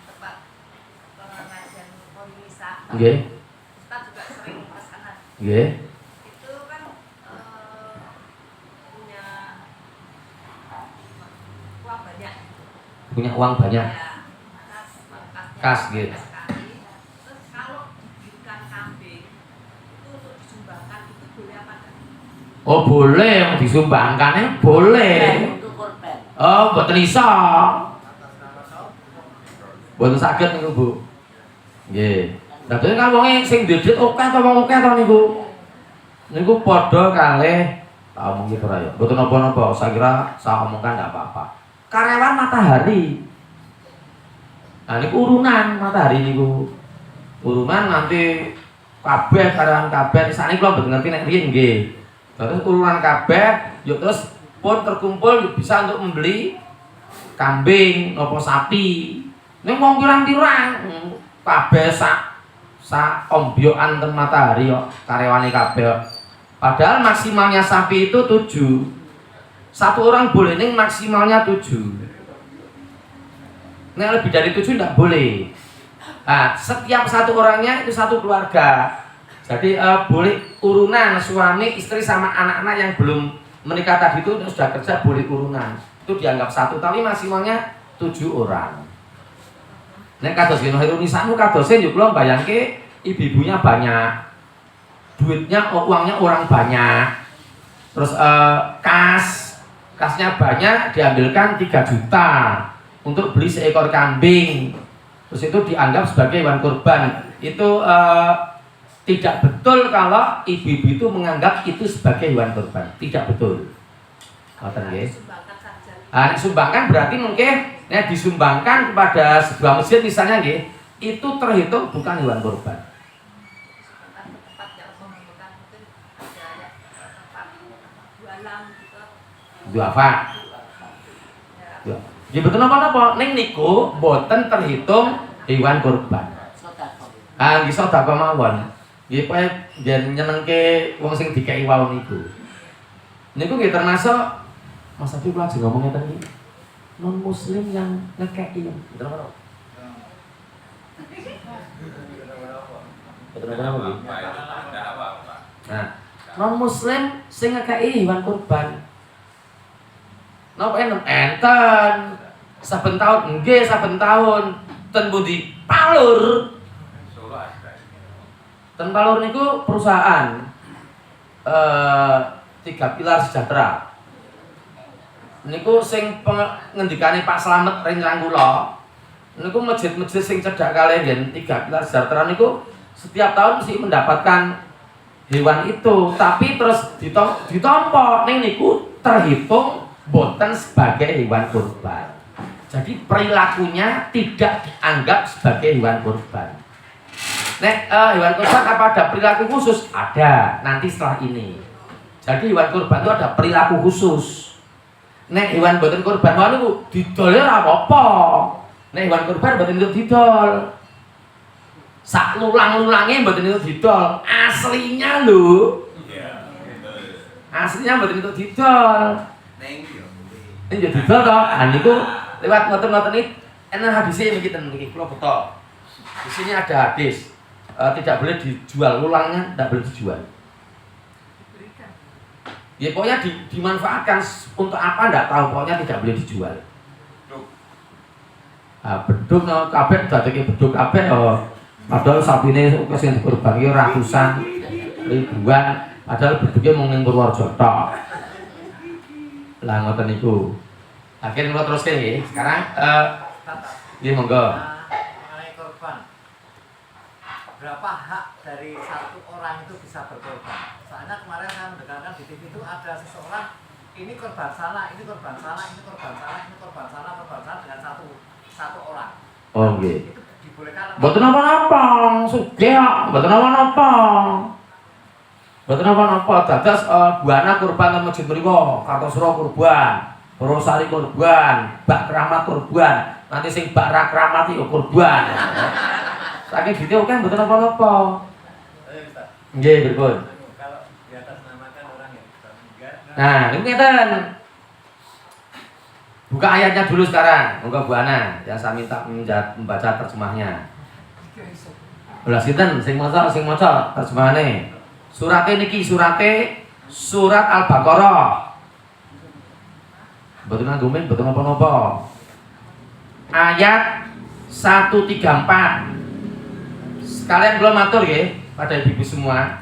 tempat pengajian Polisa. Nggih. Kita juga sering ke sana. Nggih. Itu kan punya uang banyak. Punya uang banyak. Ya, Kas nggih. Terus kalau ikan kambing itu untuk disumbangkan itu boleh apa enggak? Oh, boleh yang disumbangkan boleh. Oh, mboten iso. Mboten saged niku, Bu. Nggih. Dadi kan wonge sing ndedit akeh to wong akeh to niku. Niku padha kalih tak omong iki ora ya. Mboten napa-napa, saya kira saya omongkan ndak apa-apa. Karyawan Matahari. Nah, niku urunan Matahari niku. Urunan nanti kabeh karyawan kabeh sakniki kula mboten ngerti nek riyen nggih. Terus urunan kabeh yuk terus pun terkumpul bisa untuk membeli kambing nopo sapi. Ini wong pirang-pirang kabeh sak ombyokan ten Matahari kok karyawane kabeh. Padahal maksimalnya sapi itu 7. 1 orang boleh ning maksimalnya 7. Nek lebih dari 7 enggak boleh. Nah, setiap 1 orangnya itu 1 keluarga. Jadi boleh urunan suami, istri sama anak-anak yang belum menikah tadi itu sudah kerja boleh urunan. Itu dianggap 1 tapi maksimalnya 7 orang. Nek kados geno ironisanmu kadose yo kula bayangke ibu-ibunya banyak. Duitnya uangnya orang banyak. Terus kasnya banyak diambilkan 3 juta untuk beli seekor kambing. Terus itu dianggap sebagai hewan kurban. Itu tidak betul kalau ibu-ibu itu menganggap itu sebagai hewan kurban. Tidak betul. Ngoten nggih. Nah, sumbangkan berarti mungkin disumbangkan kepada sebuah masjid misalnya nggih, itu terhitung bukan hewan kurban. Duafa. Ya betul napa-napa ning niku boten terhitung hewan kurban. Ah, nggih sedekah mawon. Nggih pokoke yen nyenengke wong sing dikeki wau niku. Niku nggih termasuk Mas Abi kula ajeng ngomong ngeten iki. Non muslim yang ngekeki. Betul apa? Betul apa? Nah, non muslim sing ngekeki hewan kurban. Napa enten saben taun nggih saben taun ten pundi Palur. Ten Palur niku perusahaan 3 Pilar Sejahtera. Niku sing ngendikane Pak Slamet rencang kula. Niku masjid-masjid sing cedhak kalih yen 3 Pilar Sejahtera niku setiap tahun mesti mendapatkan hewan itu, tapi terus ditampa ning niku terhitung boten sebagai hewan kurban. Jadi perilakunya tidak dianggap sebagai hewan kurban. Nek hewan kurban apa ada perilaku khusus? Ada, nanti setelah ini. Jadi hewan kurban itu ada perilaku khusus. Nek hewan mboten kurban mawon niku didol ora apa-apa. Nek hewan kurban mboten itu didol. Sak lulang-lulange mboten itu didol. Aslinya lho. Iya, aslinya mboten itu didol. Ini jadi didol to. Ah niku lewat ngoten-ngoten iki enak hadise niki kula beto. Di sini ada hadis. Tidak boleh dijual, ulangnya tidak boleh dijual. Ya pokoknya dimanfaatkan untuk apa enggak tahu, pokoknya tidak boleh dijual. Beduk no kabeh dadeke beduk kabeh padahal sapine sing dikurban iki ratusan ribuan, padahal beduknya mung ning Purworejo tok. Lah ngoten niku. Akhirnya kula teruske nggih. Sekarang nggih monggo. Berapa hak dari satu orang itu bisa berkorban? Soalnya kemarin saya mendengarkan di TV itu ada seseorang ini korban salah, ini korban salah, ini korban salah, ini korban salah dengan satu orang. Oh nggih. Itu dibolehkan. Mboten napa-napa, sugih kok, mboten napa-napa. Mboten napa-napa, dados buana kurban ten masjid mriku, Kartosuro kurban, Rosari kurban, Bak Keramat kurban. Nanti sing Bak Ra Keramat iki kurban. Saking gitu kan mboten napa-napa. Nggih, pripun? Kalau di atas namakan orang yang bisa meninggal. Nah, ini ngeten. Buka ayatnya dulu sekarang, monggo Bu Ana, yang saya minta membaca terjemahnya. Belas sinten sing maca terjemahane. Surate niki surat Al-Baqarah. Mboten nganggumin, mboten napa-napa. Ayat 134. Sekalian belum matur ya pada ibu-ibu semua.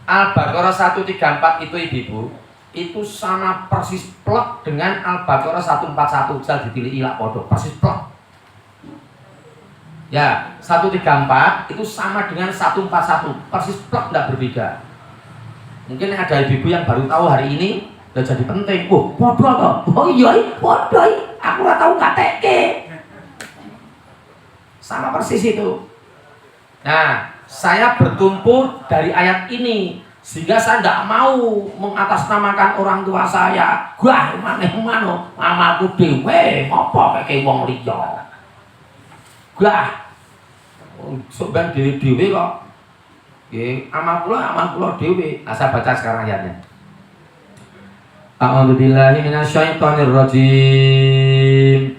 Al-Baqarah 134 itu ibu-ibu itu sama persis plek dengan Al-Baqarah 141. Jal dipilih ilak podo persis plek. Ya, 134 itu sama dengan 141 persis plek, tidak berbeda. Mungkin ada ibu-ibu yang baru tahu hari ini udah jadi penting. Oh, podo apa? Oh iya, podo. Aku nggak tahu nggak teke. Sama persis itu. Nah, saya bertumpu dari ayat ini sehingga saya tidak mau mengatasnamakan orang tua saya. Gua maneh-maneh mamaku dhewe apa kaya wong liya. Gua sampeyan dhewe kok. Nggih, amal kula dhewe. Nah, saya baca sekarang ayatnya. A'udzubillahi minasyaitonir rajim.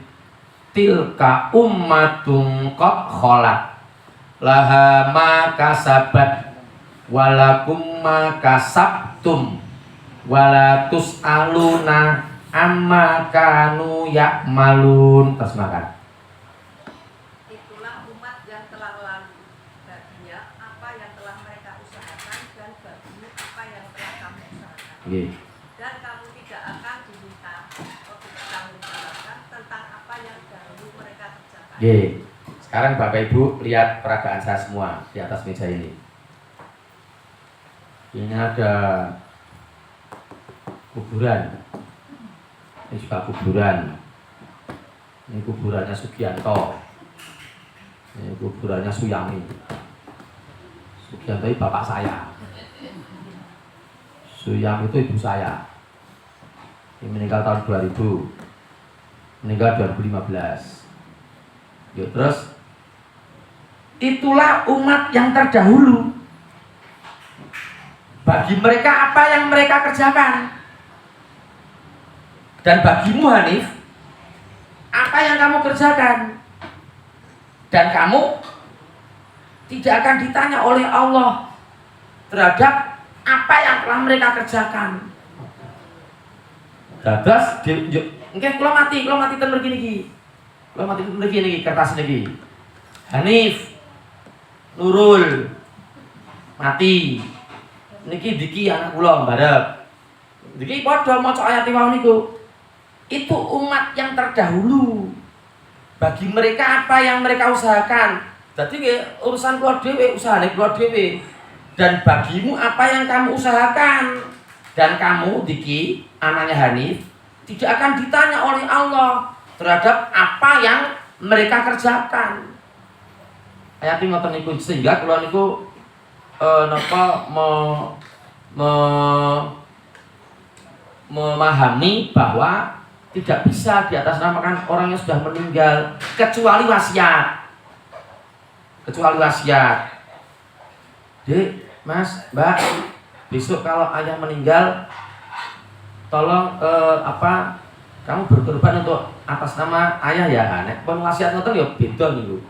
Tilka ummatun qad khalat laha ma kasabat walakum ma kasabtum wala tus'aluna amma kanu ya'malun. Terjemahkan. Itulah umat yang telah lalu, baginya apa yang telah mereka usahakan dan bagimu apa yang telah kamu usahakan. Okay. Dan kamu tidak akan diminta atau bertanggung jawabkan tentang apa yang dahulu mereka kerjakan. Okay. Sekarang Bapak Ibu lihat peragaan saya semua di atas meja ini. Ini ada kuburan. Ini juga kuburan. Ini kuburannya Sugianto. Ini kuburannya Suyami. Sugianto itu bapak saya. Suyami itu ibu saya. Ini meninggal tahun 2000. Meninggal 2015. Yuk, terus itulah umat yang terdahulu. Bagi mereka apa yang mereka kerjakan. Dan bagimu Hanif, apa yang kamu kerjakan. Dan kamu tidak akan ditanya oleh Allah terhadap apa yang telah mereka kerjakan. Dados nggih kula mati ten mriki niki. Kula mati mriki niki kertas niki. Hanif Nurul mati niki Diki anak kula mbarep. Diki padha maca ayat wau niku. Itu umat yang terdahulu. Bagi mereka apa yang mereka usahakan. Jadi urusan keluar dhewe, usahane keluar dhewe. Dan bagimu apa yang kamu usahakan. Dan kamu Diki, anaknya Hanif, tidak akan ditanya oleh Allah terhadap apa yang mereka kerjakan. Ayat ini ngoten niku sehingga kula niku memahami bahwa tidak bisa diatasnamakan orang yang sudah meninggal kecuali wasiat. Kecuali wasiat. Dek, Mas, Mbak, besok kalau ayah meninggal tolong kamu berkorban untuk atas nama ayah ya. Nek pun wasiat ngoten ya beda niku.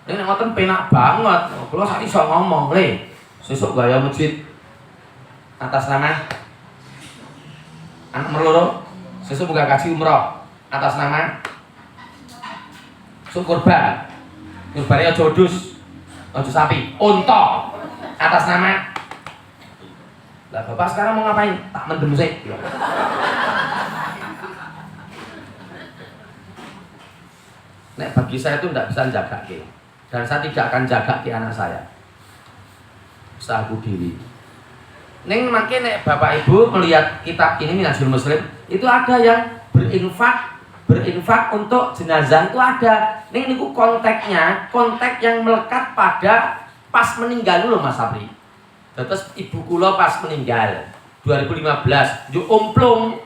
Nek ngoten penak banget. Kula sak iso ngomong, "Le, sesuk gaya masjid atas nama anak merloro, sesuk buka kaji umroh atas nama kurban. Kurbane aja wedhus, aja sapi, unta atas nama." Lah Bapak sekarang mau ngapain? Tak mendem sik. Nek bagi saya itu tidak bisa jaga ke, dan saya tidak akan jaga ke anak saya. Saku diri. Neng makin nek Bapak Ibu melihat kitab ini Minhajul Muslim, itu ada yang berinfak untuk jenazah itu ada. Neng niku konteks yang melekat pada pas meninggal dulu Mas Sapri. Terus ibu kula pas meninggal 2015, yo omplung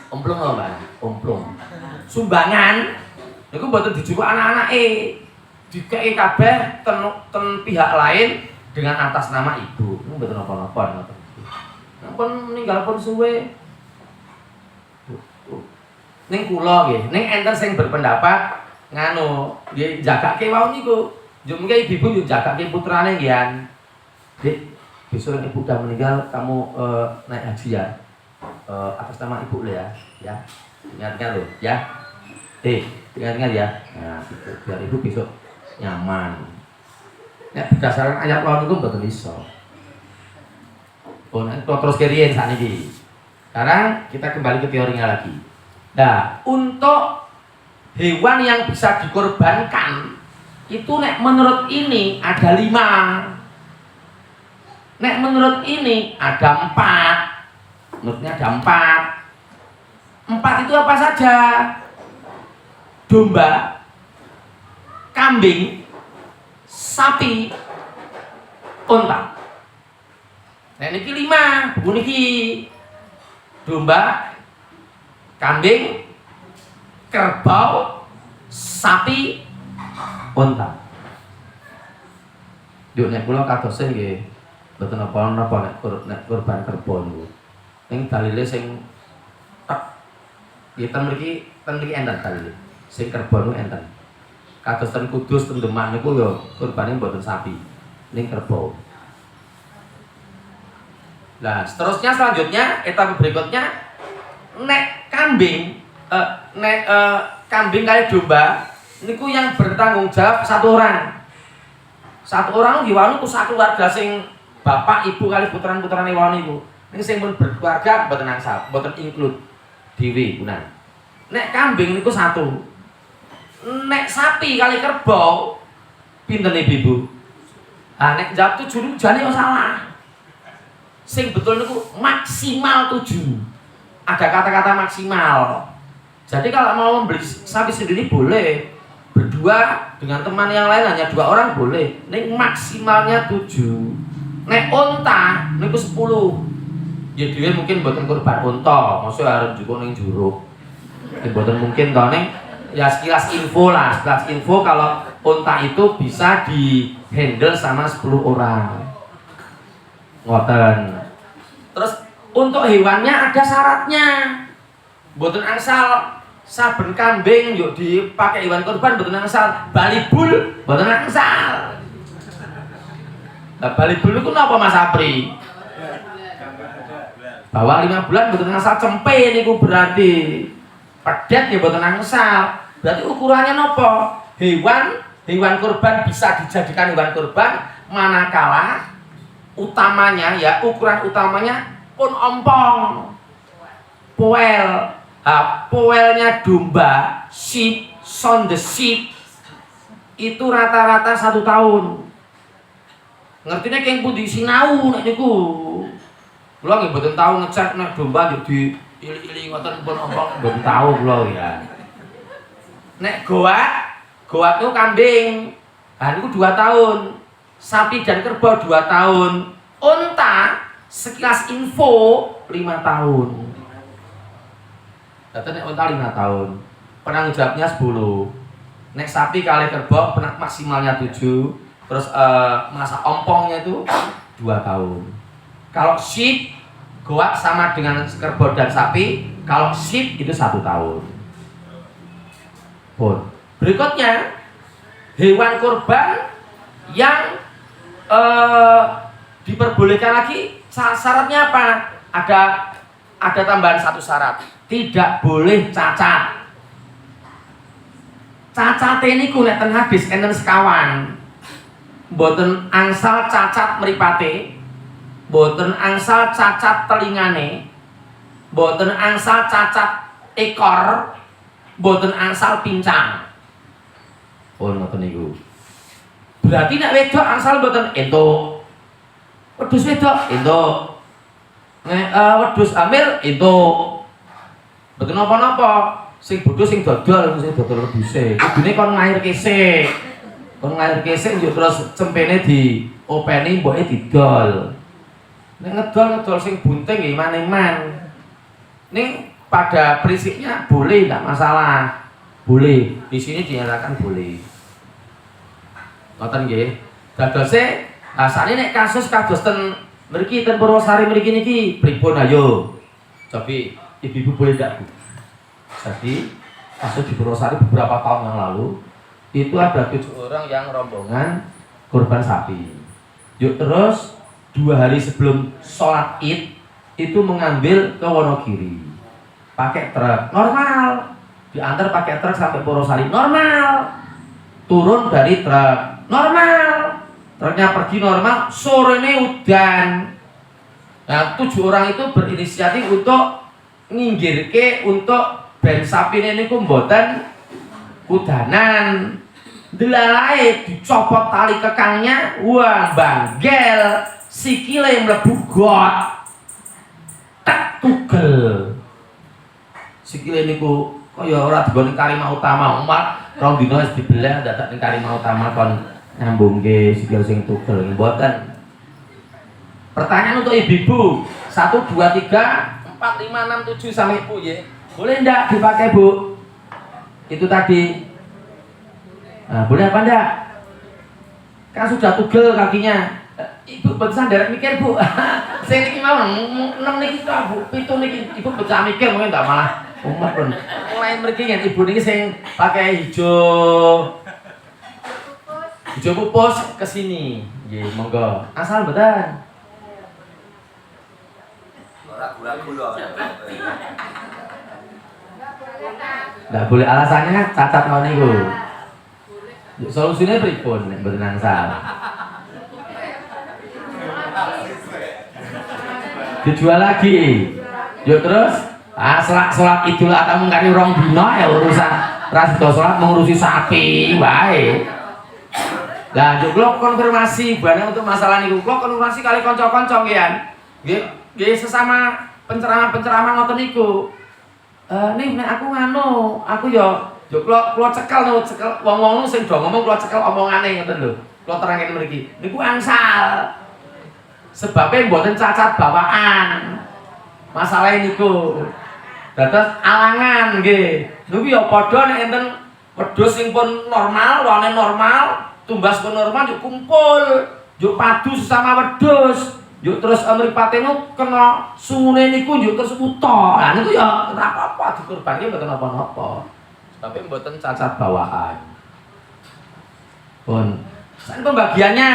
apa Mbak? Omplung. Sumbangan niku mboten dijupuk anak-anake. Dikei kabeh ten pihak lain dengan atas nama ibu. Niku mboten apa-apa ngoten. Pun meninggal pun suwe. Ning kula nggih, ning enten sing berpendapat nganu nggih jagake wau niku. Yo mengke ibu yo jagake putrane nggih. Dik, besok ibu udah meninggal kamu naik haji ya. Atas nama ibu lo ya. Ingatkan lo ya. Ingat ya. Nah, gitu. Biar ibu besok nyaman. Nek berdasarkan ayat Allah itu mboten iso. Oh, terus kirian saat ini. Sekarang kita kembali ke teorinya lagi. Nah, untuk hewan yang bisa dikorbankan itu nek menurut ini ada 5. Nek menurut ini ada 4. Menurutnya ada 4. 4 itu apa saja? Domba, kambing, sapi, unta. Nah niki 5, buku niki domba, kambing, kerbau, sapi, unta. Yuk nek kula kadose nggih mboten apa-apa nek kurban kerbau niku. Ning dalile sing nggih ten mriki enten dalile. Sing kerbau niku enten. Kados ten Kudus ten Demak niku ya kurbane mboten sapi, ning kerbau. Nah, seterusnya selanjutnya etapa berikutnya nek kambing kambing kali domba niku yang bertanggung jawab 1 orang. 1 orang diwanu ku satu warga sing bapak, ibu kali puteran-puterane wau niku. Ning sing pun berkeluarga mboten angsal, mboten include dhewe punan. Nek kambing niku 1. Nek sapi kali kerbau pinten Ibu? Ah nek jawab 7 jane yo salah. Sing betul niku maksimal 7. Ada kata-kata maksimal. Jadi kalau mau membeli sapi sendiri boleh. Berdua dengan teman yang lain hanya 2 orang boleh. Nek maksimalnya 7. Nek unta niku 10. Ya dhewe mungkin mboten kurban unta, maksud arep njupuk ning juruk. Mboten mungkin to ning ya sekilas info kalau unta itu bisa di-handle sama 10 orang. Ngoten. Terus untuk hewannya ada syaratnya. Mboten angsal saben kambing yuk dipakai hewan kurban mboten angsal. Bali bul mboten angsal. Lah bali bul iku napa Mas Apri? Bawah 5 bulan mboten angsal cempe niku berarti. Pedet ya mboten angsal. Berarti ukurannya napa? Hewan kurban bisa dijadikan hewan kurban manakala utamanya ya ukuran utamanya pun ompong. Poel. Poelnya domba, sheep, son the sheep itu rata-rata 1 tahun. Ngertine keng pundi sinau nek niku. Kula nggih mboten tahu ngecek nek domba yo diili-ili ngoten pun ompong mboten tahu kula ya. Nek goat niku kambing. Nah niku 2 tahun. Sapi dan kerbau 2 tahun. Unta sekilas info 5 tahun. Dadi nek unta 5 tahun, penanggung jawabnya 10. Nek sapi kali kerbau maksimalnya 7, terus masa ompongnya itu 2 tahun. Kalau sheep goat sama dengan kerbau dan sapi, kalau sheep itu 1 tahun. Pun. Berikutnya hewan kurban yang diperbolehkan lagi, syaratnya apa? Ada tambahan satu syarat, tidak boleh cacat. Cacat ini kulit ten hadis enten sekawan, boten angsal cacat mripate, boten angsal cacat telingane, boten angsal cacat ekor, boten angsal pincang. Oh ngoten niku. Berarti nek wedok angsal boten entuk. Wedhus wedok entuk. Nek wedhus hamil entuk. Boten napa-napa. Sing bodho sing dodol wedhuse. Kudune kon nglairke sik. Kon nglairke sik yo terus cempene diopeni mboke didol. Nek ngedol sing bunting nggih iman-iman. Ning pada prinsipnya boleh, enggak masalah. Boleh. Di sini dinyatakan boleh. Ngoten nggih. Dadose asane nek kasus kados ten mriki ten Purwosari mriki niki pripun ayo. Cobi ibu-ibu boleh ndak, Bu? Jadi kasus di Purwosari beberapa tahun yang lalu itu ada 7 orang yang rombongan kurban sapi. Yuk terus 2 hari sebelum sholat Id itu mengambil ke Wonogiri pakai truk normal, diantar pakai truk sampai Purwosari normal, turun dari truk normal, truknya pergi normal, sore ini udan. Nah 7 orang itu berinisiatif untuk nginggirke untuk ben sapine niku mboten udanan. Delalae dicopot tali kekangnya, wah banggel, sikile mlebu got. Tak tugel. Sikile niku kaya ora digone Karimah Utama, umat rong dina wis dibelah dadak ning Karimah Utama kon nyambungke sikil sing tugel mboten. Pertanyaan untuk ibu-ibu. 1 2 3 4 5 6 7 sampai Bu ya. Boleh enggak dipakai, Bu? Itu tadi. Nah, boleh apa enggak? Kan sudah tugel kakinya. Ibu bisa derek mikir, Bu. Sing niki mau 6 niki ta, Bu. 7 niki Ibu bisa mikir mungkin enggak malah umat pun. Mulai mriki yen Ibu niki sing pakai hijau pupus ke sini. Nggih, monggo. Asal mboten. Ragu-ragu loh. Nggak boleh, alasannya cacat mau niku. Solusinya pripun nek mboten angsal? Dijual lagi. Yuk terus, salat Idul Adha mung kari 2 dina ya urusan ras do salat mengurusi sapi wae. Lah yo kula konfirmasi bane untuk masalah niku. Kula konfirmasi kali kanca-kanca nggih. Nggih sesama penceramah-penceramah ngoten niku. Nih nek aku nganu, aku yo kula cekel wong-wong sing do ngomong kula cekel omongane ngoten lho. Kula terangke mriki. Niku angsal. Sebabnya mboten cacat bawaan. Masalah niku. Dados alangan nggih. Niku ya padha nek enten wedhus sing pun normal, wane normal, tumbas pun normal yo kumpul, yo padu sesama wedhus. Yuk terus mripate niku kena sungune niku yuk terus uta. Lah niku ya ora apa-apa dikurbanke mboten napa-napa. Tapi mboten cacat bawaan. Pun sak pembagiannya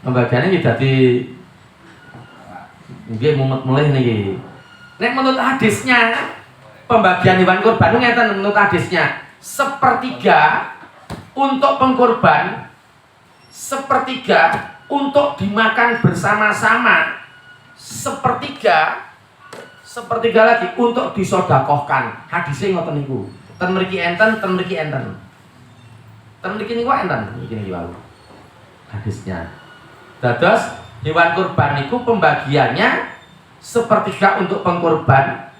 nggih dadi nggih mumet mulih niki. Nek menurut hadisnya pembagian hewan kurban niku ngeten menurut hadisnya 1/3 untuk pengkurban, 1/3 untuk dimakan bersama-sama, 1/3 lagi untuk disodakohkan. Hadisnya ngoten niku. Ten mriki enten, ten mriki enten. Ten mriki niku enten, mriki niki wae. Hadisnya. Dados hewan kurban niku pembagiannya 1/3 untuk pengkurban,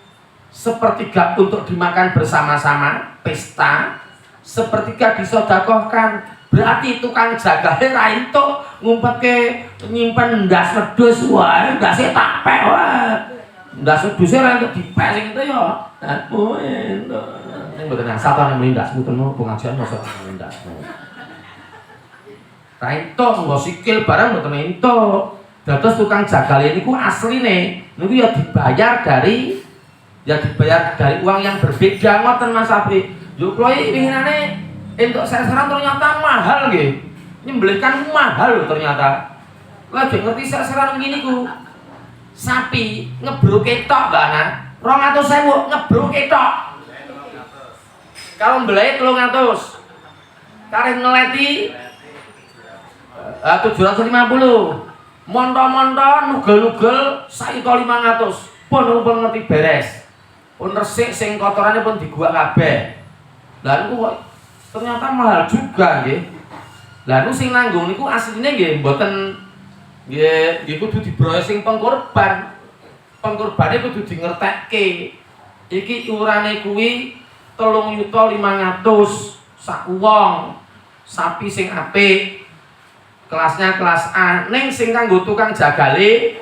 1/3 untuk dimakan bersama-sama, pesta, 1/3 disodakohkan. Berarti tukang jagahe ra entuk ngumpetke nyimpen ndas wedhus wae, ndase tak pek wae. ndak seduse ra entuk dipek sing itu ya. Ning mboten satane melindas mboten pengajian mosok melindas. Ra entuk nggo sikil barang mboten entuk. Dados tukang jagal niku asline niku ya dibayar dari uang yang berbeda ngoten Mas Afri. Yo kula iki pinginane entuk seseran ternyata mahal nggih. Nyembelihkan mahal ternyata. Kula jek ngerti seseran ngene niku. Sapi ngebroke tok Mbak Ana 200.000 ngebroke tok. Kalau mbelai 300. Kareh ngeleti 750. Monto-monto nugel-nugel saita 500. Pun ngerti beres. Pun resik sing kotorane pun diguak kabeh. Lah niku ternyata mahal juga nggih. Lah niku sing nanggung niku asline nggih mboten nggih kudu dibroyo sing pengkorban. Pengkorbane kudu dingertekke. Iki iurane kuwi 3.500.000 sak wong. Sapi sing apik. Kelasnya kelas A. Ning sing kanggo tukang jagale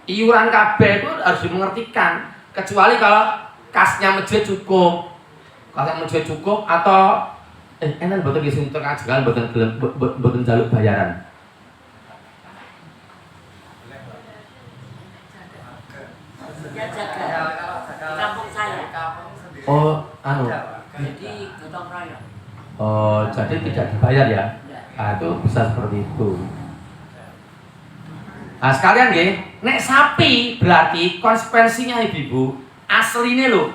iuran kabeh itu harus dimengertikan. Kecuali kalau kasnya masjid cukup. Kasnya masjid cukup atau enten mboten nggih sing tukang jagal mboten njaluk bayaran. Ya jaga di kampung saya. Oh, anu. Jadi gotong royong. Oh, jadi tidak dibayar ya? Nah, itu bisa seperti itu. Nah, sekalian nggih, nek sapi berarti konsekuensinya ibu-ibu asline lho.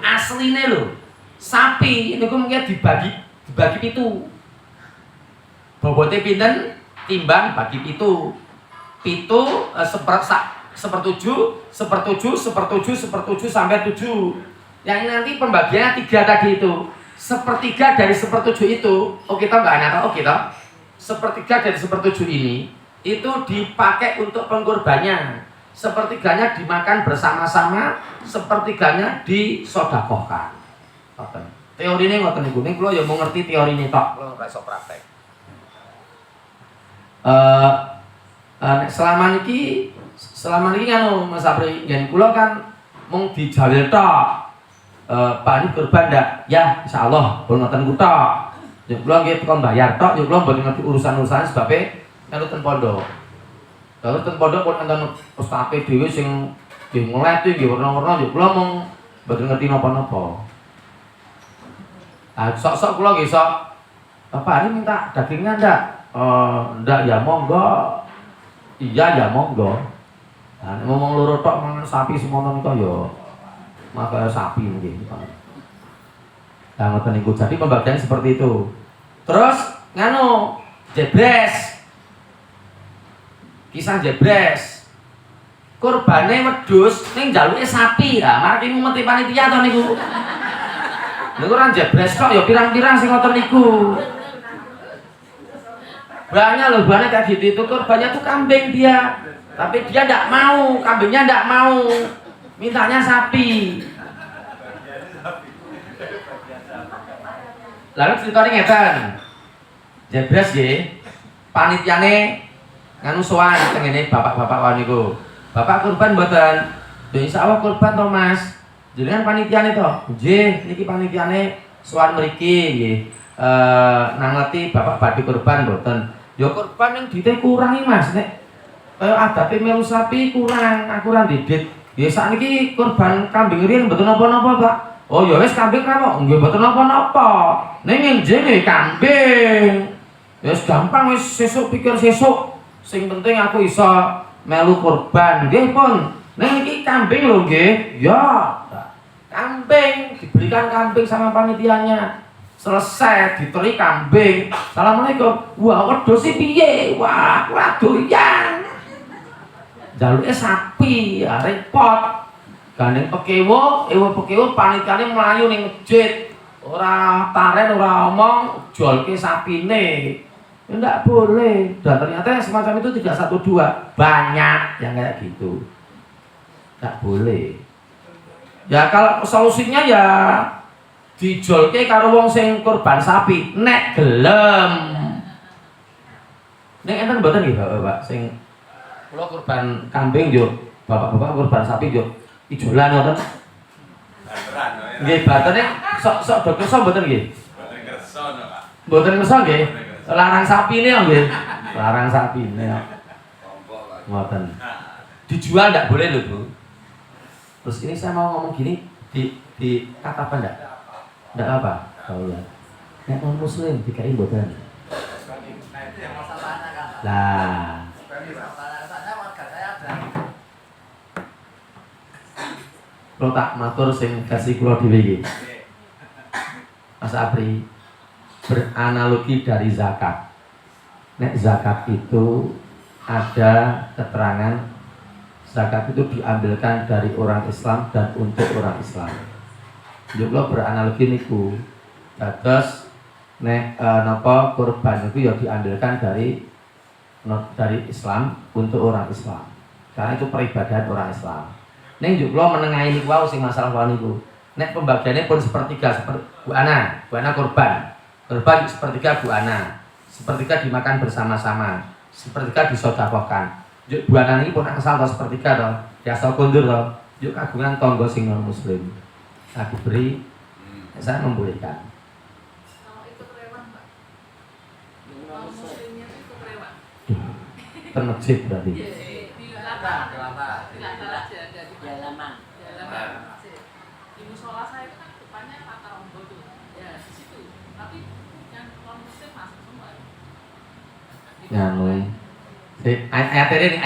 Sapi niku mungkin dibagi pitu. Bobote pinten? Timbang bagi pitu. Pitu sepertujuh sampai 7. Yang nanti pembagiannya 3 tadi itu. 1/3 dari 1/7 itu, kita nggak nyata, kita 1/3 dari 1/7 ini itu dipakai untuk pengkorbannya. 1/3-nya dimakan bersama-sama, 1/3-nya disodakohkan. Teori ini ngoten niku, ning kula ya mau ngerti teori ini tok, kula ora iso praktek. Selama niki kan Mas Apri yen kula kan mung dijawil tok. Pak ini korban ndak? Ya, insyaallah pun ngoten kutok. Ya kula nggih tukang bayar tok, ya kula mboten ngerti urusan-urusan sebabe anu ten pondok. Kalau ten pondok pun enten ustaze dhewe sing nggih ngleti nggih warna-warna ya kula mung mboten ngerti napa-napa. Sok-sok kula nggih sok. Pak ini minta dagingnya ndak? Ndak ya monggo. Iya ya monggo. Nah, ngomong loro tok mangan sapi semono niku ya maka sapi mungkin. Nah, ngoten niku. Jadi pembagian seperti itu. Terus nganu jebres. Kisah jebres. Kurbane wedhus ning jaluke sapi. Lah, marang ngumeti panitia to niku. Niku ora jebres kok ya pirang-pirang sing ngoten niku. Banyak loh, banyak kayak gitu itu korbannya tuh kambing dia. Tapi dia enggak mau, kambingnya enggak mau. Mintanya sapi. Lalu ceritanya ngeten. Jebres nggih. Panitiane nganu sowan tengene bapak-bapak niku. Bapak kurban mboten? Ya insyaallah kurban to, Mas. Jenengan panitiane to? Nggih, niki panitiane sowan mriki nggih. Nangleti bapak badhe kurban mboten? Ya kurban yang dite kurangi, Mas. Nek adate melu sapi kurang, aku ora ndidit. Ya sakniki kurban kambing riyen mboten napa-napa, Pak. Oh ya wis kambing ra kok, nggih mboten napa-napa. Ning njenenge kambing. Ya wis gampang wis sesuk pikir sesuk. Sing penting aku iso melu kurban. Nggih pun. Ning iki kambing lho nggih. Ya. Kambing diberikan kambing sama panitianya. Selesai diteri kambing. Assalamualaikum. Wah, wedhus iki piye? Wah, ora doyan. Jaluke sapi, ya repot. Gandeng pekewo, pekewo panitiane mlayu ning masjid. Ora taren, ora omong, jolke sapine. Enggak boleh. Dan ternyata semacam itu tidak 1 2, banyak yang kayak gitu. Enggak boleh. Ya kalau solusinya ya dijolke karo wong sing kurban sapi, nek gelem. Nek enten mboten nggih Bapak sing kula kurban kambing yo Bapak-bapak kurban sapi yo ijolan ngoten. Beneran, ya. Nggih, batene sok dokter sok mboten nggih. Boten kersa no, Pak. Mboten kersa nggih. Larang sapine yo nggih. Larang sapine yo. Tombok lagi. Ngoten. Nah, Dijual enggak boleh loh, Bu. Terus ini saya mau ngomong gini di kata apa enggak? Enggak apa? Oh iya. Nek non muslim dikai mboten. Nah itu yang masalahnya kan. Lah, Masalahnya warga saya ada. kalau tak matur sing versi kula dhewe iki. Mas Apri beranalogi dari zakat. Nek zakat itu ada keterangan zakat itu diambilkan dari orang Islam dan untuk orang Islam. Juga beranalogi niku. Dados nek napa kurban itu ya diambilkan dari Islam untuk orang Islam. Karena itu peribadahan orang Islam. Ning juga menengahi niku wau sing masalah wau niku. Nek pembagiannya pun sepertiga seperti Bu Ana kurban. Kurban sepertiga Bu Ana. Sepertiga dimakan bersama-sama. Sepertiga disedekahkan. Yuk Bu Ana ini pun asal atau sepertiga toh. Ya asal kondur toh. Yuk kagungan tonggo sing non muslim. Aku beri, saya membolehkan. Kalau ikut rewat, Pak. Kalau muslimnya itu ikut rewat. Termasjid berarti. Iya, di lapangan. Di lapangan aja ada di di halaman. halaman masjid. Di musola saya itu kan depannya Mata Ombo tuh. Ya, di situ. Tapi yang non muslim masuk semua. Nganu. Ayat ini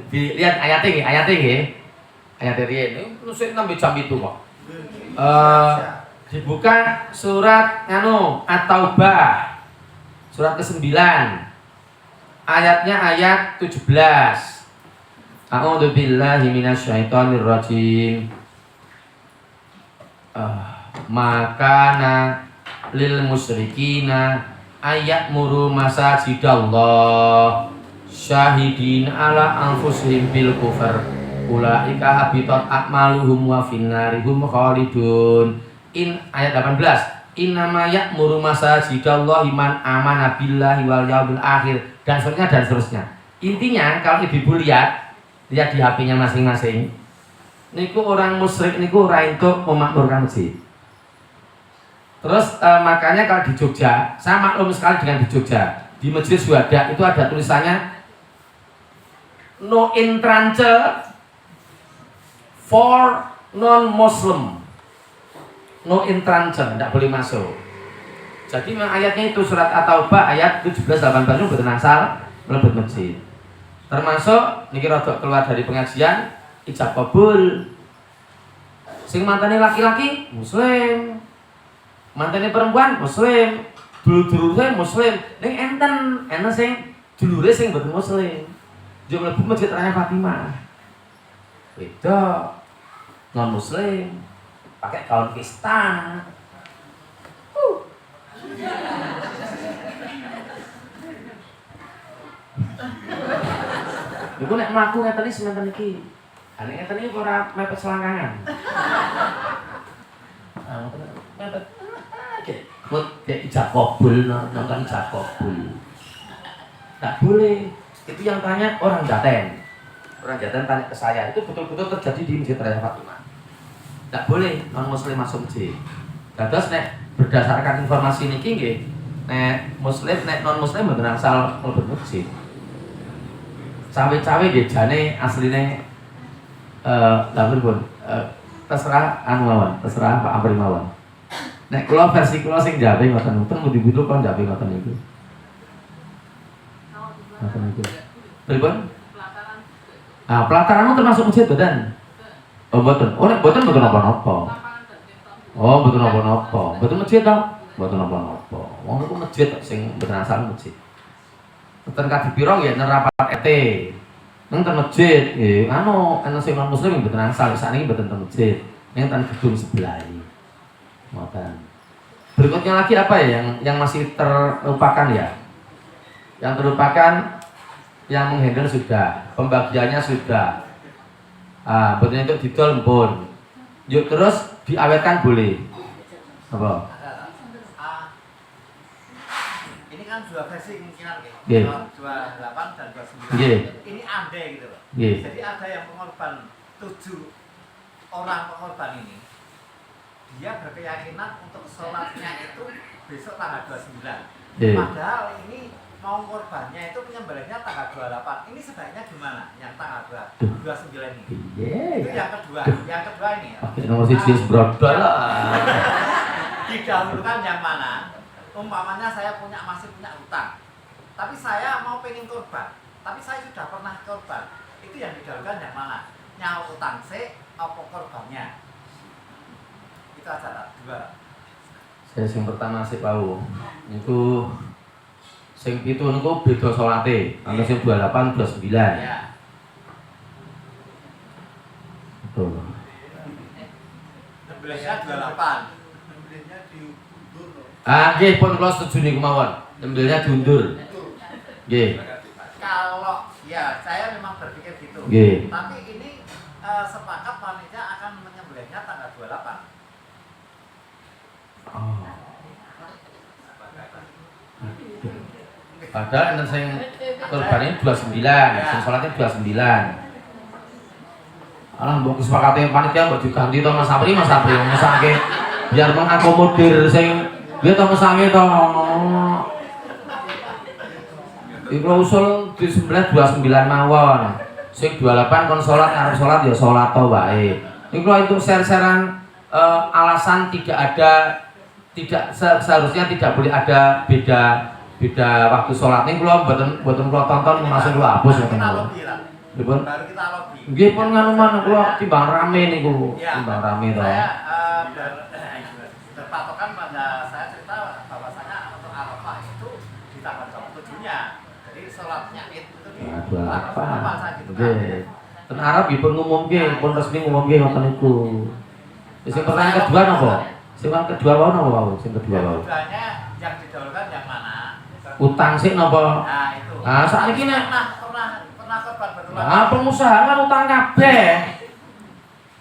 dilihat ayatnya nggih. Ayat ini nusuk nembe jam itu kok. Dibuka surat nganu At-Taubah. Surat ke-9. Ayatnya ayat 17. A'udzu billahi minasyaitonir rajim. Makana lil musyrikina ayat muru masajidallah syahidin ala anfusihim bil kufar ulaika habitat a'maluhum wa finnarihum khalidun. Ayat 18 innama ya'muru masajidallahi man amana billahi wal yaumil akhir dan seterusnya. Intinya kalau ibu lihat di HP-nya masing-masing niku orang musyrik niku ora entuk memakmurkan masjid. Terus makanya kalau di Jogja, saya maklum sekali dengan di Jogja. Di Masjid Syuhada itu ada tulisannya no entrance for non-Muslim. No entrance, tidak boleh masuk. Jadi ayatnya itu surat At-Taubah ayat 17-18 betul asal mlebet masjid. Termasuk niki rada keluar dari pengajian ijab kabul. Sing mantane laki-laki muslim. Mantane perempuan muslim. Dulur-dulure muslim. Ning enten sing dulure sing mboten muslim. Yo mlebu Masjid Raya Fatimah. Beda non muslim. Pakai gaun pesta. Iku nek mlaku ngeten iki sementen iki. Nek ngeten iki ora mepet selangkangan. Mepet. Kok kayak ijab kabul nonton ijab kabul. Tak boleh. Itu yang tanya orang Jaten. Orang Jaten tanya ke saya, itu betul-betul terjadi di Masjid Raya Fatimah. Tak boleh non muslim masuk masjid. Dados nek berdasarkan informasi niki nggih, nek muslim nek non muslim mboten asal mlebu masjid. Cawe-cawe nggih jane asline terserah anu mawon, terserah Pak Amri mawon. Nek kula versi kula sing jawe ngoten mboten mudi-mudi kok jawe ngoten niku. Ngoten niku. Pripun? Pelataran. Pelataranmu termasuk masjid mboten? Oh mboten. Oh nek mboten mboten napa-napa. Lapangan badminton. Oh mboten napa-napa. Mboten masjid to? Mboten napa-napa. Wong niku masjid sing mboten asal masjid. Mboten kadhi pira nggih nerapat ET. Nang ten masjid nggih ana sing non muslim mboten asal sakniki mboten ten masjid. Ning ten gedung sebelah iki. Ngoten. Berikutnya lagi apa ya yang masih terlupakan ya? Yang terlupakan yang menghandle sudah, pembagiannya sudah. Betul itu didol pun. Yuk terus diawetkan boleh. Apa? Ini kan dua versi kemungkinan gitu. Nggih. 28 dan 29. Nggih. Ini andai gitu loh. Nggih. Jadi ada yang pengorban 7 orang pengorban ini. Dia berkeyakinan untuk sholatnya itu besok tanggal 29. Nggih. Padahal ini mau korbannya itu penyembelihnya tanggal 28. Ini sebaiknya gimana? Yang tanggal 29 ini. Itu Iya. yang kedua. Yang kedua ini ya. Oke, nomor 1 brodol lah. Didahulukan yang mana? Umpamanya saya masih punya utang, tapi saya mau pengen korban, tapi saya sudah pernah korban. Itu yang didahulukan yang mana? Nyawa utang apa korbannya? Itu aja tak dua. Saya sing pertama sih tahu. Niku sing pitu niku beda salate. Ana sing 28 29. Ya. Betul. Nyembelihnya 28. Ah, nggih pun kula setuju niku mawon. Nyembelihnya diundur. Nggih. Kalau ya saya memang berpikir gitu. Nggih. Tapi ini sepakat panitia akan menyembelihnya tanggal 28. Oh. Padahal enten sing korbannya 29, sing salate 29. Alah mbok kesepakate panitia mbok diganti to Mas Sapri mesake biar mengakomodir sing dia to mesake to. Iku usul di 29 mawon. Sing 28 kon salat arep salat ya salat to wae. Niku untuk share-sharean alasan seharusnya tidak boleh ada beda waktu sholat ini kula mboten kula tonton langsung kula hapus ngoten. Kita lobby lah. Nggih. Baru kita lobby. Nggih pun nganu manah kula timbang rame niku. Ya, Timbang rame to. saya berpatokan pada saya cerita bahwasanya untuk Arafah itu di tanggal 27-nya. Jadi sholatnya itu di Aduh apa? saya gitu kan. Nggih. Ten Arab dipun ngumumke, pun resmi ngumumke ngoten niku. Sing pertanyaan kedua napa? Sing kedua wae napa wae? Sing kedua wae. Keduanya yang didahulukan yang mana? Utang sik napa? Nah, itu. Ah, sakniki nek pernah korban berulang. ah, pengusaha kan utang kabeh.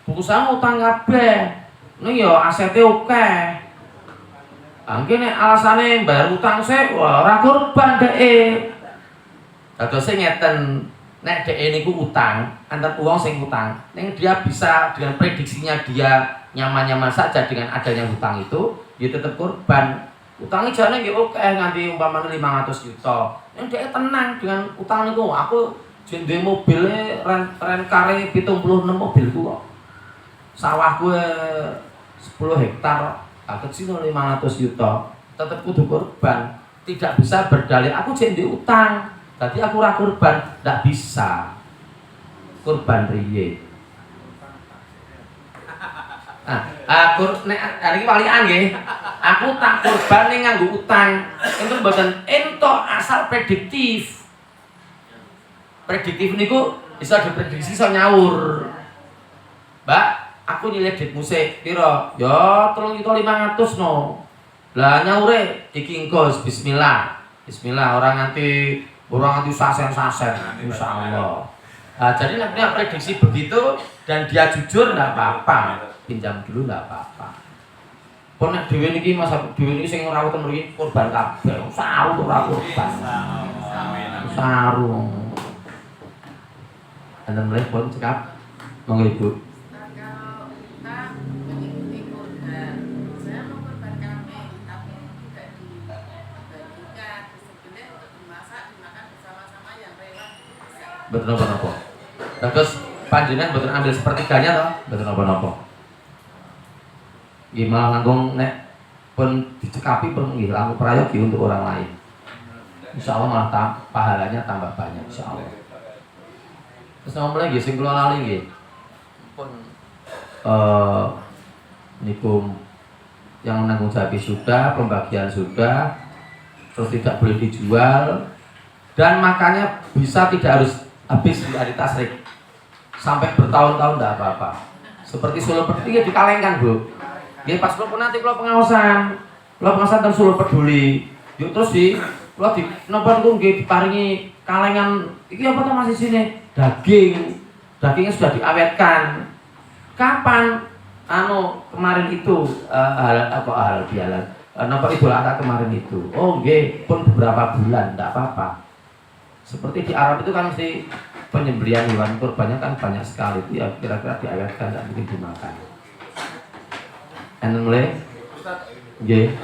Pengusaha utang kabeh. Ning ya asete akeh. Angge nek alasane mbayar utang sik, wah ora korban dheke. Dadose ngeten, nek dheke niku utang, antar uang sing utang, ning dia bisa dengan prediksinya dia nyaman-nyaman saja dengan adanya hutang itu, dia tetap korban. Utangnya jane nggih oke nganti umpamane 500 juta. Ning dhek tenang dengan utang niku. Aku jende mobile rent kare 76 mobilku kok. Sawahku 10 hektar, kecil 500 juta. Tetep kudu korban. Tidak bisa berdalih aku jende utang. Tadi aku ora korban, ndak bisa. Korban riye. Aku nek iki walian nggih. Aku tak korban ning nganggo utang. Itu mboten entuk asal prediktif. Prediktif niku bisa diprediksi iso nyawur. Mbak, aku nyilih duit musik piro? Ya 3.500 no. Lah nyaure iki engko bismillah. Bismillah orang nganti sasen-sasen insyaallah. Jadi nek prediksi begitu dan dia jujur enggak apa-apa. Pinjam dulu enggak apa-apa. Pun nek dhewe niki Mas dhewe niki sing ora wonten mriki korban kabeh. Saru ora korban. Saru. Anda mulai pun cekap monggo Ibu. Kalau kita mengikuti korban, saya mau korban kami, tapi tidak dibagikan, disembelih untuk dimasak, dimakan bersama-sama yang rela. Betul napa-napa. Terus panjenengan mboten ambil sepertiganya toh? Betul napa-napa. Nggih malah nganggo nek pun dicekapi pun nggih langkung prayogi untuk orang lain. Insyaallah malah pahalanya tambah banyak insyaallah. Terus ngomong lagi sing kula lali nggih. Pun niku yang menanggung jawab sudah, pembagian sudah, terus tidak boleh dijual dan makannya bisa tidak harus habis di hari tasrik sampai bertahun-tahun tidak apa-apa. Seperti Solo Peduli dikalengkan Bu. Nggih pas kula nanti kula pengawasan dan Solo Peduli. Yuk terus kula di napa niku nggih diparingi kalengan iki apa to Mas isine? Dagingnya sudah diawetkan. Kapan? Kemarin itu halal Nampak Idul Adha kemarin itu. Oh, nggih, pun beberapa bulan, tidak apa-apa. Seperti di Arab itu kan mesti penyembelihan hewan kurbannya kan banyak sekali. Itu ya kira-kira diayatkan tidak mungkin dimakan. Enten mulai? Ustaz, Nggih.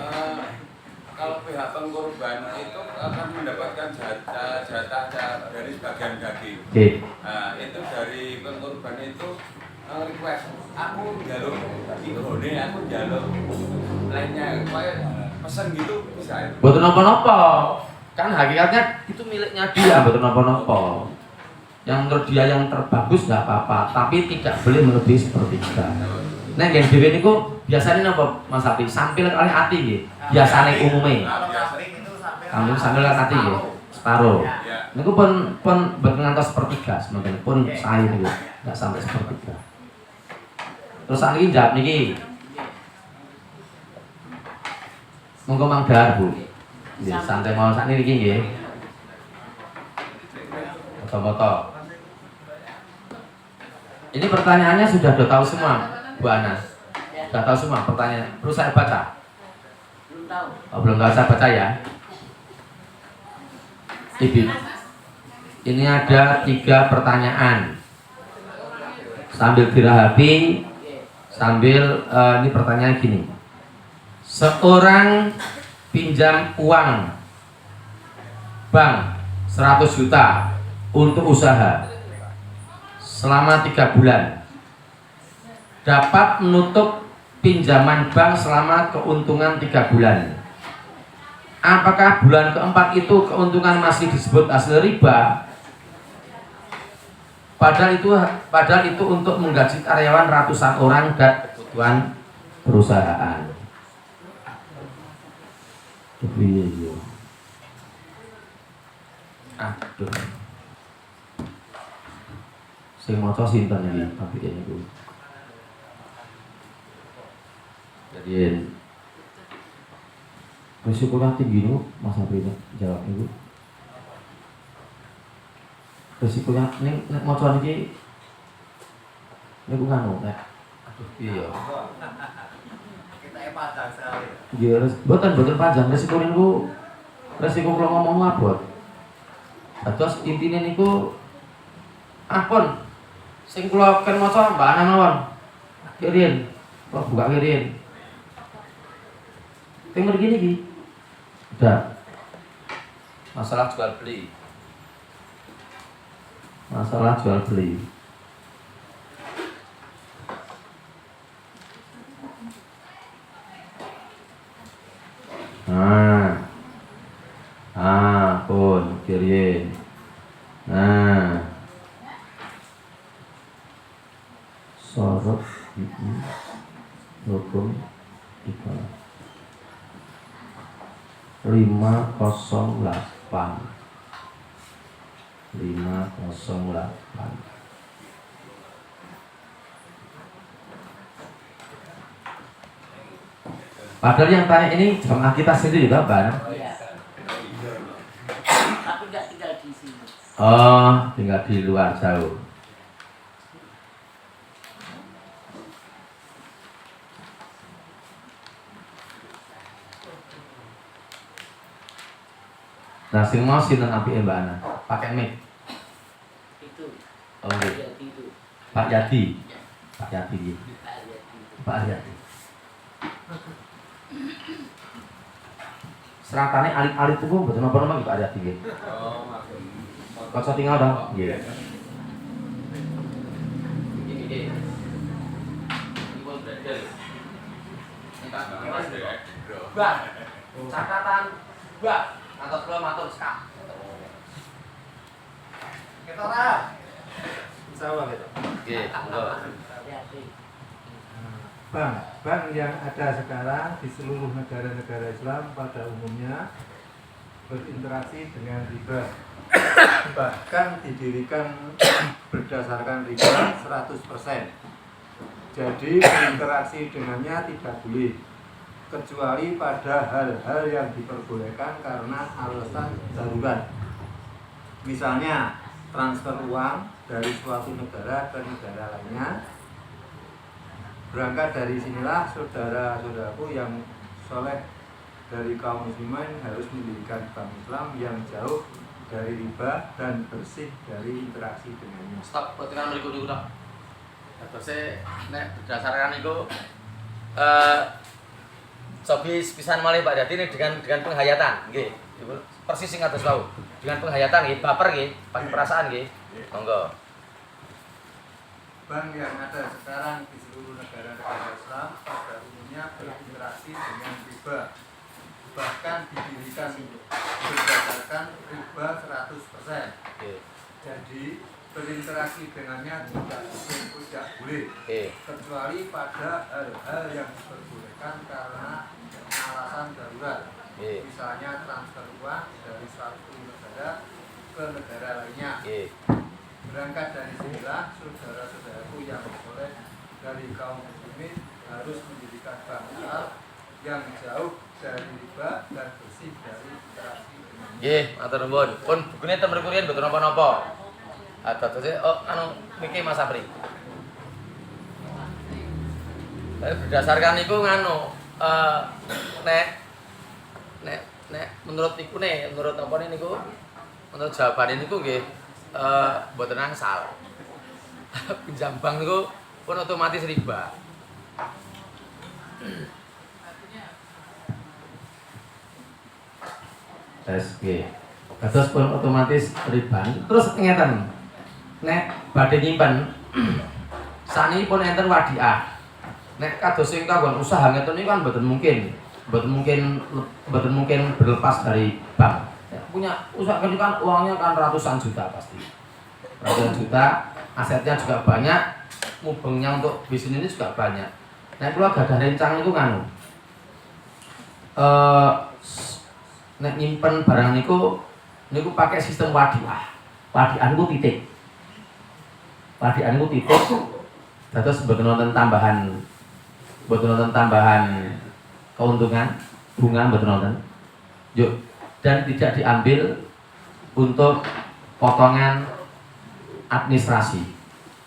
kalau pihak pengkorban itu akan mendapatkan jatah dari sebagian daging. Nggih. Nah, itu dari pengkorban itu request, aku jalur igone, aku jalur lainnya, kayak pesen gitu bisa ya? Mboten napa-napa. Kan hakikatnya itu miliknya dia, mboten napa-napa. Yang menurut dia yang terbagus nggak apa-apa, tapi tidak boleh melebihi sepertiga. Nah, yang dhewe niku biasanya napa Mas Api? Sampil kali ati nggih. Biasane umume. Kalau kambing itu Sambil kali ati nggih. Separuh. Ya. Niku pun mboten ngantos sepertiga, semoga pun sae niku. Enggak sampai sepertiga. Terus saat ini jawab niki. Monggo Mang Dahar, Bu. Nggih, santai mawon sak niki nggih. Foto-foto. Ini pertanyaannya sudah tahu semua, Bu Ana. Sudah tahu semua pertanyaan. Perlu saya baca? Belum tahu. Oh, belum tahu, saya baca ya. Ibu. Ini ada 3 pertanyaan. Sambil dirahapi, sambil ini pertanyaan gini. Seorang pinjam uang bank 100 juta untuk usaha selama 3 bulan, dapat menutup pinjaman bank selama keuntungan 3 bulan. Apakah bulan keempat itu keuntungan masih disebut hasil riba? Padahal itu untuk menggaji karyawan ratusan orang dan kebutuhan perusahaan. Aduh. Sing maca sinten iki tapi niku. Jadi risikonya tinggi nih, Mas April jawab ibu. Risikonya nih maca niki niku nganu nek. Aduh iya. kita panjang sekali. Iya, boten panjang risiko niku. Risiko kula ngomong abot. Terus intine niku pun sing kula ken maca Mbak Ana mawon. Kirin. Kula buka kirin. Timur gini ki. Udah. Masalah jual beli. Masalah jual beli. Pun kirim. Sorot hukum 508. Padahal yang tanya ini jamaah kita sendiri juga, Bang. Iya. Tapi nggak tinggal di sini. Oh, tinggal di luar jauh. Nah, sing mau sinten apike Mbak Ana? Pakai mic. Itu. Oh, nggih. Jadi itu. Pak Yadi. Pak Yadi nggih. Pak Yadi. Seratane alit-alit itu mboten napa-napa nggih Pak Yadi nggih. Oh, maksud. Kok tinggal dong? Nggih. Iki. Iwon bredel. Mbak, catatan Mbak, atau kula matur sekali. Kita ora. Insyaallah gitu. Nggih, monggo. Bank yang ada sekarang di seluruh negara-negara Islam pada umumnya berinteraksi dengan riba. Bahkan didirikan berdasarkan riba 100%. Jadi berinteraksi dengannya tidak boleh, kecuali pada hal-hal yang diperbolehkan karena alasan darurat. Misalnya transfer uang dari suatu negara ke negara lainnya. Berangkat dari sinilah saudara-saudaraku yang soleh dari kaum muslimin harus mendirikan bank Islam yang jauh dari riba dan bersih dari interaksi dengannya. Stop, ketika meliku niku tok. Terus nek berdasarkan itu cobi pisan malih Pak Dadi ini dengan penghayatan nggih. Persis sing kados wau. Dengan penghayatan nggih, baper nggih, pakai perasaan nggih. Monggo. Bank yang ada sekarang di seluruh negara-negara Islam pada umumnya berinteraksi dengan riba, bahkan didirikan berdasarkan riba 100%. Jadi berinteraksi dengannya tidak boleh, kecuali pada hal-hal yang diperbolehkan karena alasan darurat, misalnya transfer uang dari suatu negara ke negara lainnya. Berangkat dari sinilah saudara-saudaraku yang soleh dari kaum muslimin harus mendirikan bank Islam yang jauh dari riba dan bersih dari interaksi dengannya. Nggih, matur nuwun. Pun bukune ten mriku riyen mboten napa-napa. Atose niki Mas Apri. Berdasarkan niku nganu nek menurut niku menurut apa niku? Menurut jawabane niku nggih mboten angsal. Pinjam bank niku pun otomatis riba. SG. Terus pun otomatis riba. Terus ngeten. Nek badhe nyimpen sani pun enten wadiah. Nek kados sing kanggo usaha ngeten niku kan mboten mungkin berlepas dari bank. Punya usaha kan uangnya kan ratusan juta pasti. Ratusan juta, asetnya juga banyak, mubengnya untuk bisnis ini juga banyak. Nek kula gadah rencang niku nganu. Nek nyimpen barang niku pakai sistem wadiah. Wadiah niku titik. Wadiah niku titik. Terus mboten wonten tambahan keuntungan, bunga mboten wonten. Yuk, dan tidak diambil untuk potongan administrasi.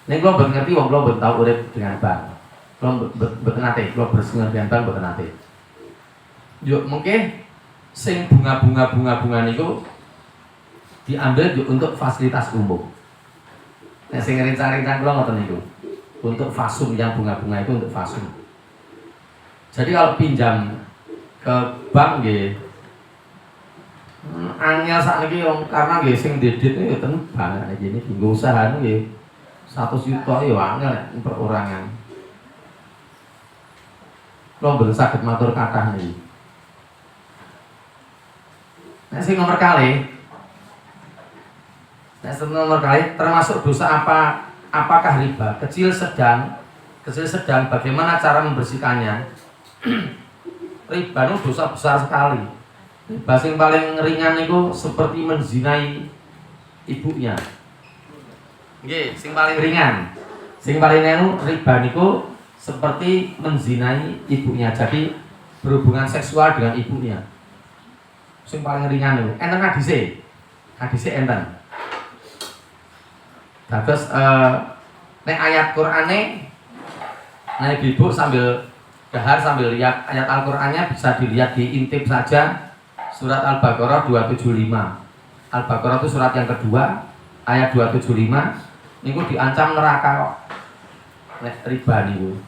Nek kula mboten ngerti wong kula mboten tau urip dengan bank. Kula mboten nate, kula bersinggungan dengan bank mboten nate. Yuk, mungkin sing bunga niku diambil untuk fasilitas umum. Nek sing rencang-rencang kula ngoten niku. Untuk fasum yang bunga-bunga itu untuk fasum. Jadi kalau pinjam ke bank nggih angel sakniki karena nggih sing dedit niku ten banget iki niki nggo usaha nggih 100 juta ya angel nek perorangan. Kula mboten saged matur kathah niki. Nek sing nomor kali termasuk dosa apakah riba? Kecil sedang bagaimana cara membersihkannya? Riba itu dosa besar sekali. Riba yang paling ringan itu seperti menzinai ibunya. Nggih, sing paling ringan. Sing paling ringan riba niku seperti menzinai ibunya. Jadi berhubungan seksual dengan ibunya. Sing paling ringan itu. Enten hadise enten. Terus nek ayat Qur'ane nah ibu sambil dahar sambil lihat ayat Al-Qur'annya bisa dilihat diintip saja surat Al-Baqarah 275. Al-Baqarah itu surat yang kedua ayat 275 niku diancam neraka kok. Nek riba niku.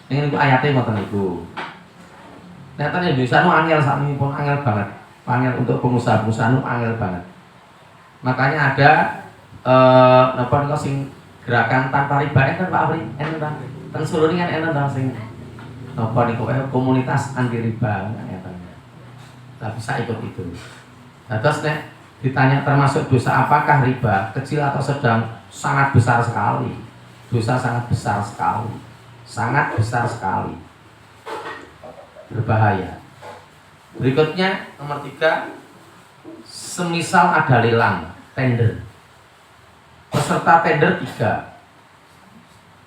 Niku ayatnya ngoten niku. Nek ten Indonesia nu angel sakniki pun angel banget. Angel untuk pengusaha-pengusaha nu angel banget. Makanya ada napa niku sing gerakan tanpa riba enten Pak Apri, enten ta. Ten Solo kan enten ta sing napa niku komunitas anti riba enten. Lah bisa ikut itu. Nah, terus nek ditanya termasuk dosa apakah riba, kecil atau sedang, sangat besar sekali. Dosa sangat besar sekali. Sangat besar sekali. Berbahaya. Berikutnya nomor 3, semisal ada lelang, tender. Peserta tender 3.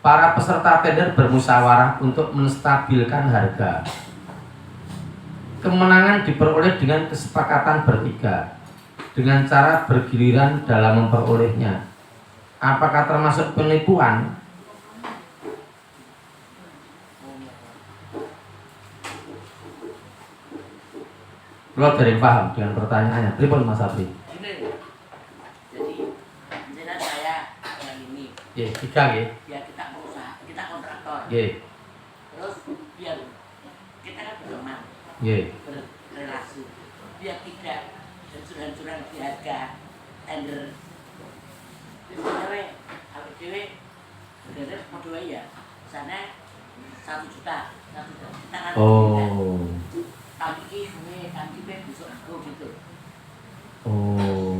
Para peserta tender bermusyawarah untuk menstabilkan harga. Kemenangan diperoleh dengan kesepakatan bertiga, dengan cara bergiliran dalam memperolehnya. Apakah termasuk penipuan? Kalau dari paham dengan pertanyaannya, pripun Mas Abri? Ini, jadi misalnya saya yang ini, Ye, tiga ye. biar kita pengusaha, kita kontraktor. Ye, Terus biar kita kan berteman, ye. berrelasi, biar tidak hancur-hancuran di harga tender. Itu sebenarnya awet dewe, sebenarnya modal ya, sana 1 juta, 1 juta. Kita kan Oh, kami ini besok aku gitu. oh.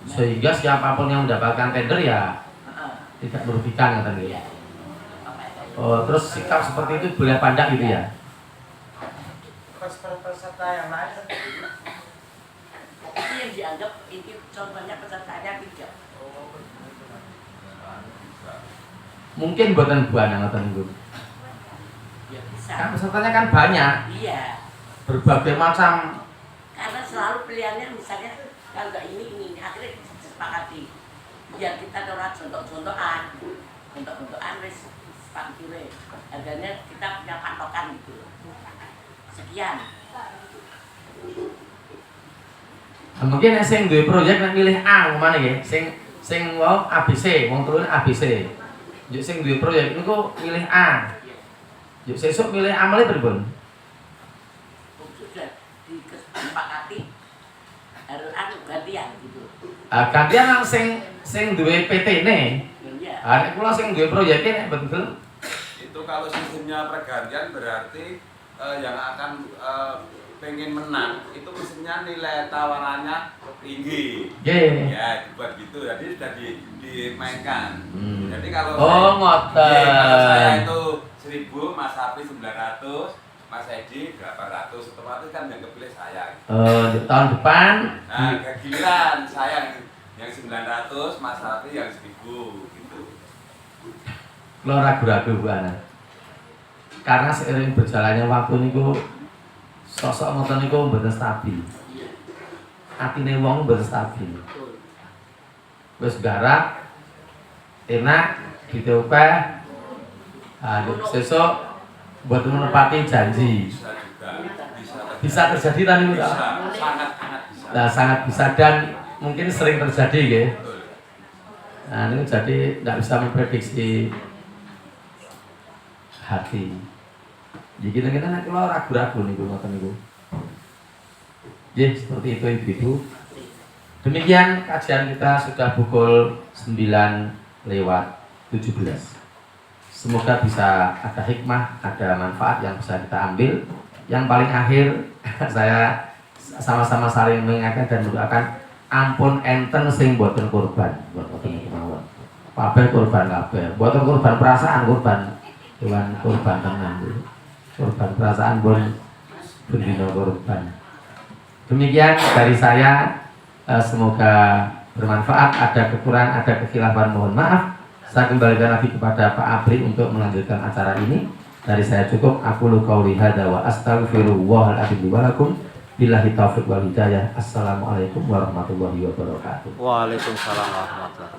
Sehingga siapapun yang mendapatkan tender ya Heeh. tidak merugikan katanya. Iya. Apa itu? Oh, terus sikap seperti itu boleh pandang gitu ya? Peserta yang lain kan Itu yang dianggap ini contohnya pesertanya 3. Mungkin buatan buana ngoten niku. Ya bisa. Kan pesertanya kan banyak, Iya. berbagai macam. Karena selalu pilihannya misalnya kalau nggak ini akhirnya disepakati. Biar kita ora contoh-contohan. Contoh-contohan wis sepakati we. Harganya kita punya patokan gitu. Sekian. Nah, mungkin nek sing duwe proyek nek milih A umpamane nggih, sing wong ABC, wong turune ABC. Juk sing duwe proyek niku milih A. Juk sesuk milih A malih pripun? Sudah disepakati harus gantian gitu. Ah, gantian nang sing duwe PT-ne. Ya. Ah, nek kula sing duwe proyeke nek betul Itu kalau sistemnya pergantian berarti yang akan pengen menang itu mesinnya nilai tawarannya tinggi. nggih. Ya dibuat gitu, jadi sudah dimainkan. Jadi kalau Oh, ngoten. kalau saya itu 1.000, Mas Hafi 900, Mas Edi 800, otomatis kan yang kepilih saya. Di tahun depan Nah, giliran saya yang 900, Mas Hafi yang 1.000 gitu. kula ragu-ragu Bu Ana. Karena seiring berjalannya waktu niku sosok ngoten niku mboten stabil. Iya. Atine wong mboten stabil. Betul. Wis garap enak ditopeh. Ah, sesuk buat menepati janji. Bisa juga, Bisa terjadi tadi Bu. bisa, sangat bisa. Nah, sangat bisa dan mungkin sering terjadi nggih. Betul. Nah, ini jadi tidak bisa memprediksi hati. Jadi kita nanti kalau ragu-ragu nih ngoten niku. Jadi seperti itu Ibu. Demikian kajian kita sudah pukul 9:17. Semoga bisa ada hikmah, ada manfaat yang bisa kita ambil. Yang paling akhir saya sama-sama saling mengingatkan dan mendoakan ampun enten sing boten korban, boten kemawon. Kabeh korban kabeh, boten korban perasaan, korban hewan korban tenan. Korban perasaan pun bendina korban. Demikian dari saya, semoga bermanfaat. Ada kekurangan, ada kekhilafan, mohon maaf. Saya kembalikan lagi kepada Pak Abri untuk melanjutkan acara ini. Dari saya cukup. Aku qauli hadza wa astaghfirullahal-adzim li wa lakum. Billahi taufiq wal hidayah. Assalamualaikum warahmatullahi wabarakatuh. Waalaikumsalam warahmatullahi wabarakatuh.